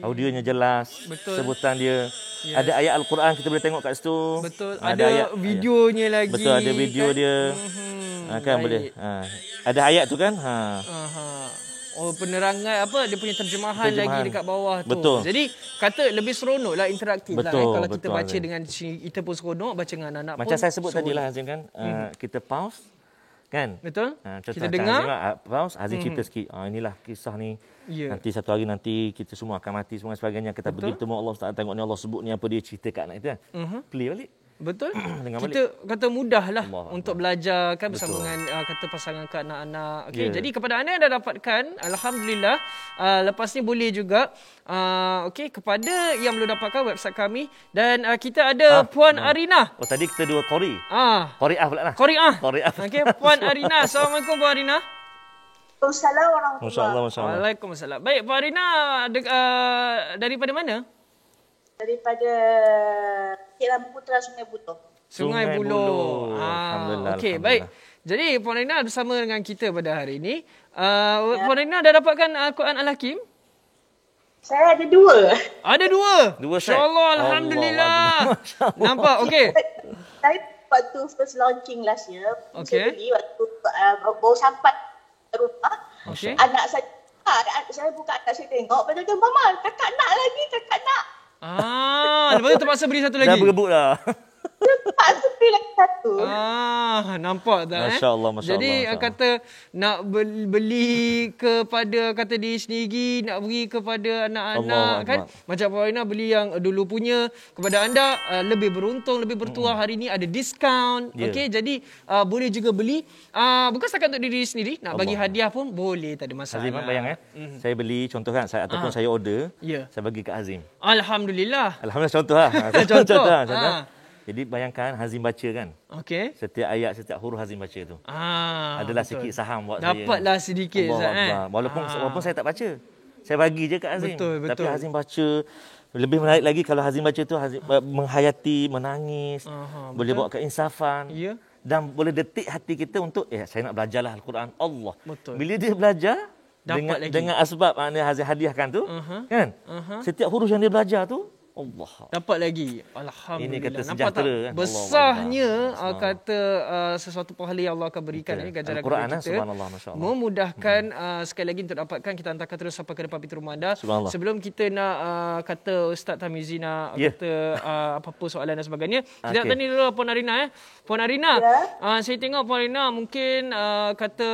Speaker 1: Audionya jelas.
Speaker 2: Betul.
Speaker 1: Sebutan dia. Ada ayat Al-Quran kita boleh tengok kat situ.
Speaker 2: Betul. Ada videonya lagi.
Speaker 1: Betul, ada video dia. Kan boleh. Ada ayat tu kan?
Speaker 2: Penerangan dia punya terjemahan lagi dekat bawah tu.
Speaker 1: Betul.
Speaker 2: Jadi kata lebih seronok lah, interaktif
Speaker 1: betul,
Speaker 2: lah. Kalau
Speaker 1: betul,
Speaker 2: kita baca dengan kita pun seronok, baca dengan anak-anak
Speaker 1: macam
Speaker 2: pun
Speaker 1: saya sebut tadi lah Hazim kan. Kita pause kan.
Speaker 2: Betul.
Speaker 1: Kita dengar. Pause. Hazim cerita sikit. Inilah kisah ni. Nanti satu hari nanti kita semua akan mati semua sebagainya. Kita pergi bertemu Allah Taala, tengok ni Allah sebut ni apa dia cerita kat anak itu kan. Play balik.
Speaker 2: Betul.
Speaker 1: Dengar
Speaker 2: kita
Speaker 1: balik.
Speaker 2: kata mudahlah
Speaker 1: Allah
Speaker 2: untuk belajar kan bersama dengan kata pasangan ke anak-anak. Jadi kepada anda yang dah dapatkan, alhamdulillah, lepas ni boleh juga kepada yang belum dapatkan website kami, dan kita ada Puan Arina.
Speaker 1: Tadi kita dua Qori. Qori'ah pula lah.
Speaker 2: Qori'ah. Puan Arina. Assalamualaikum Puan Arina.
Speaker 5: Waalaikumsalam warahmatullahi
Speaker 1: wabarakatuh.
Speaker 2: Waalaikumsalam. Baik, Puan Arina daripada mana?
Speaker 5: Daripada Kilang Putra Sungai Buloh.
Speaker 2: Sungai Buloh.
Speaker 1: Alhamdulillah.
Speaker 2: Okey, baik. Jadi Puan Arina bersama dengan kita pada hari ini. Puan Arina dah dapatkan Al-Quran Al-Hakim?
Speaker 5: Saya ada dua.
Speaker 2: Ada dua? InsyaAllah, alhamdulillah. Nampak, okey.
Speaker 5: Saya waktu first launching last year, saya beli waktu baru sampai rumah. Anak saya buka anak saya tengok, lepas tu mama, kakak nak lagi, kakak nak.
Speaker 2: Lepas tu terpaksa beri satu lagi.
Speaker 1: Dah berebut dah.
Speaker 5: sepi lagi satu.
Speaker 2: Nampak tak?
Speaker 1: Masya Allah, Masya
Speaker 2: Jadi
Speaker 1: Allah.
Speaker 2: kata nak beli kepada kata diri sendiri, nak beri kepada anak-anak kan. Macam Puan Arina beli yang dulu punya, kepada anda lebih beruntung, lebih bertuah. Hari ni ada diskaun. Okey, jadi boleh juga beli bukan setakat untuk diri sendiri, nak bagi hadiah pun boleh, tak ada masalah.
Speaker 1: Hazim, bayang saya beli contoh kan, ataupun saya order, saya bagi ke Hazim.
Speaker 2: Alhamdulillah.
Speaker 1: Alhamdulillah, contoh lah.
Speaker 2: Contoh.
Speaker 1: Jadi bayangkan Hazim baca kan.
Speaker 2: Okey.
Speaker 1: Setiap ayat, setiap huruf Hazim baca tu. Adalah betul. Sikit saham buat
Speaker 2: Dapatlah
Speaker 1: saya.
Speaker 2: Sedikit.
Speaker 1: Walaupun saya tak baca. Saya bagi je kat Hazim.
Speaker 2: Betul.
Speaker 1: Tapi Hazim baca. Lebih menarik lagi kalau Hazim baca tu, Hazim menghayati, menangis. Boleh bawa keinsafan.
Speaker 2: Ya.
Speaker 1: Dan boleh detik hati kita untuk, saya nak belajarlah Al-Quran. Allah.
Speaker 2: Betul.
Speaker 1: Bila dia belajar, dengan asbab Hazim hadiahkan tu, kan? Setiap huruf yang dia belajar tu, Allah.
Speaker 2: Dapat lagi. Alhamdulillah.
Speaker 1: Ini kata
Speaker 2: nampak tak
Speaker 1: sejahtera kan?
Speaker 2: besarnya kata sesuatu pahala yang Allah akan berikan ini ganjaran kepada kita.
Speaker 1: Subhanallah, masya-Allah.
Speaker 2: Memudahkan sekali lagi untuk dapatkan, kita hantarkan terus sampai ke depan pintu rumah anda. Sebelum kita nak kata Ustaz Tamizi nak kata apa-apa soalan dan sebagainya, kita nak tanya dulu Puan Arina. Puan Arina, saya tengok Puan Arina mungkin kata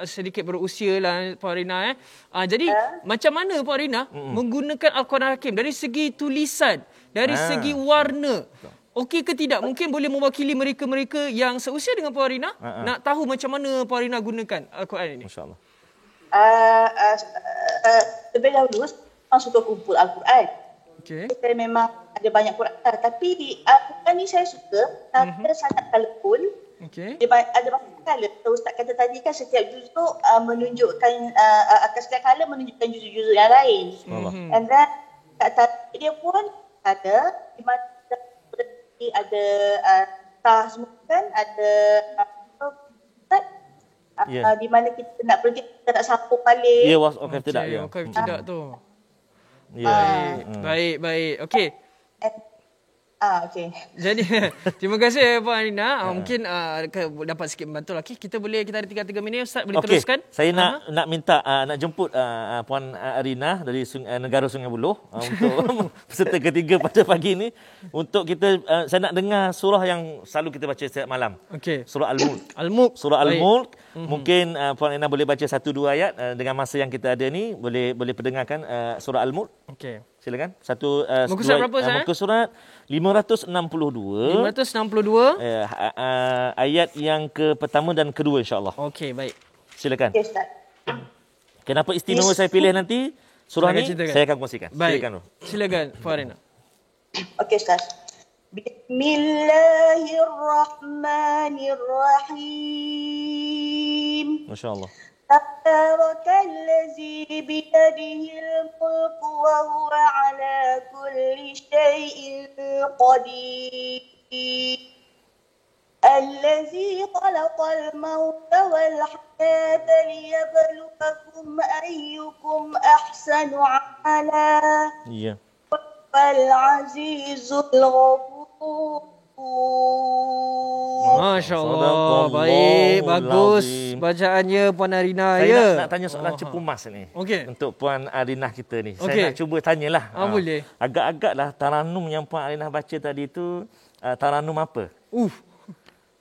Speaker 2: sedikit berusia lah Puan Arina. Jadi macam mana Puan Arina menggunakan Al-Quran Hakim dari segi tulisan, dari segi warna? Okey ke tidak? Mungkin boleh mewakili mereka-mereka yang seusia dengan Puan Arina nak tahu macam mana Puan Arina gunakan Al-Quran ini.
Speaker 1: Masya-Allah.
Speaker 5: Lebih dahulu saya suka kumpul Al-Quran.
Speaker 2: Okey.
Speaker 5: Saya memang ada banyak Quran, tapi Al-Quran ni saya suka kerana sangat colourful.
Speaker 2: Okey.
Speaker 5: Dia ada banyak color. Ustaz kata tadi kan setiap juzuk menunjukkan setiap color menunjukkan juzuk-juzuk yang lain. And then kat dia pun ada di mana ada tah semua kan, ada di mana kita nak pergi, kita nak sapu balik.
Speaker 1: Ya, wakaf tidak ya.
Speaker 2: Wakaf tidak tu.
Speaker 1: Ya.
Speaker 2: Baik. Okey.
Speaker 5: Okey.
Speaker 2: Jadi terima kasih Puan Arina. Mungkin dapat sikit membantu lagi. Kita ada 3 minit Ustaz, boleh teruskan?
Speaker 1: Saya nak minta nak jemput Puan Arina dari negara Sungai Buloh untuk peserta ketiga pada pagi ini, untuk kita saya nak dengar surah yang selalu kita baca setiap malam.
Speaker 2: Okey.
Speaker 1: Surah
Speaker 2: Al-Mulk.
Speaker 1: Surah Al-Mulk. Mungkin Puan Arina boleh baca 1-2 ayat dengan masa yang kita ada ni, boleh perdengarkan surah Al-Mulk.
Speaker 2: Okey.
Speaker 1: Silakan.
Speaker 2: Muka surat berapa Ustaz?
Speaker 1: Muka surat 562. Ayat yang pertama dan kedua, insya-Allah.
Speaker 2: Okey, baik.
Speaker 1: Silakan.
Speaker 5: Okey, Ustaz.
Speaker 1: Kenapa istimewa saya pilih nanti surah ni? Saya akan kongsikan.
Speaker 2: Silakan. Silakan Puan Arina.
Speaker 5: Okey, Ustaz. Bismillahirrahmanirrahim.
Speaker 1: Masya-Allah.
Speaker 5: تبارك الذي بيده الملك وهو على كل شيء قدير الذي خلق الموت والحياة ليبلوكم أيكم أحسن عملا وهو العزيز الغفور.
Speaker 2: Masya Allah, baik, bagus bacaannya Puan Arina.
Speaker 1: Saya nak tanya soalan cepu mas ni. Untuk Puan Arina kita ni. Saya nak cuba tanyalah.
Speaker 2: Boleh.
Speaker 1: Agak-agaklah taranum yang Puan Arina baca tadi tu taranum apa?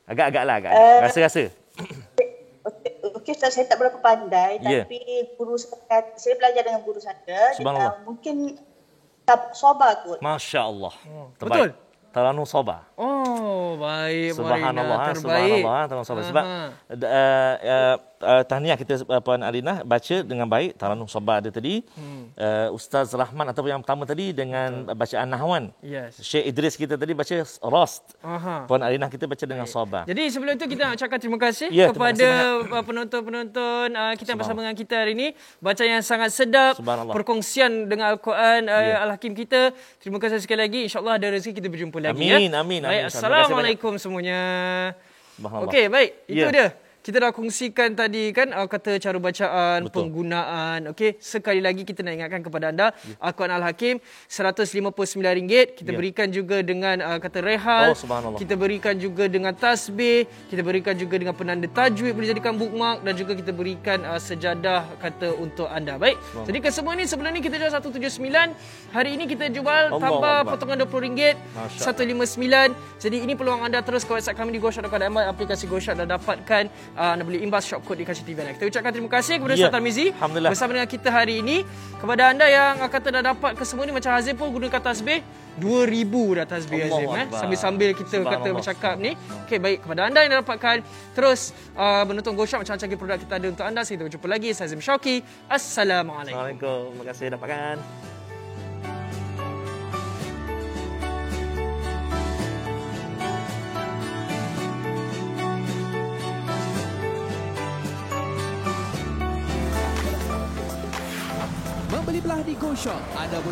Speaker 1: Agak-agaklah. Rasa-rasa.
Speaker 5: Okey, saya tak berapa pandai, tapi guru saya belajar dengan guru saya. Mungkin Soba kot.
Speaker 1: Masya Allah.
Speaker 2: Betul.
Speaker 1: Taranum Soba.
Speaker 2: Baik.
Speaker 1: Subhanallah, Taranum Soba. Sebab tahniah kita Puan Arina baca dengan baik Taranum Soba ada tadi. Ustaz Rahman ataupun yang pertama tadi dengan bacaan nahwan. Syekh Idris kita tadi baca Rast. Puan Arina kita baca dengan Soba.
Speaker 2: Jadi sebelum itu kita nak ucapkan terima kasih kepada penonton-penonton kita bersama dengan kita hari ini. Bacaan yang sangat sedap, perkongsian dengan Al-Quran Al-Hakim kita. Terima kasih sekali lagi. InsyaAllah ada rezeki kita berjumpa lagi.
Speaker 1: Amin.
Speaker 2: Baik, Assalamualaikum semuanya. Okey, baik. Itu dia. Kita dah kongsikan tadi kan kata cara bacaan, penggunaan. Okey, sekali lagi kita nak ingatkan kepada anda Al-Quran Al-Hakim RM159. Kita berikan juga dengan kata rehal. Kita berikan juga dengan tasbih, kita berikan juga dengan penanda tajwid, boleh jadikan bookmark, dan juga kita berikan sejadah kata untuk anda. Baik. Jadi kesemua ni sebelum ni kita jual 179. Hari ini kita jual tambah potongan RM20 159. Jadi ini peluang anda terus ke website kami di goshop.com, aplikasi Goshop dan dapatkan anda boleh imbas shop kod di Kaca TV Live. Kita ucapkan terima kasih kepada Ustaz Tarmizi bersama dengan kita hari ini. Kepada anda yang kata dah dapat ke semua ni, macam Hazim pun gunakan tasbih 2,000 dah tasbih Hazim sambil-sambil kita kata bercakap ni. Okey, baik, kepada anda yang dah dapatkan terus menonton Goshop, macam-macam produk kita ada untuk anda. Kita berjumpa lagi. Saya Hazim Syauqi. Assalamualaikum.
Speaker 1: Assalamualaikum. Terima kasih dapatkan.
Speaker 6: Membeli belah di Goshop, anda boleh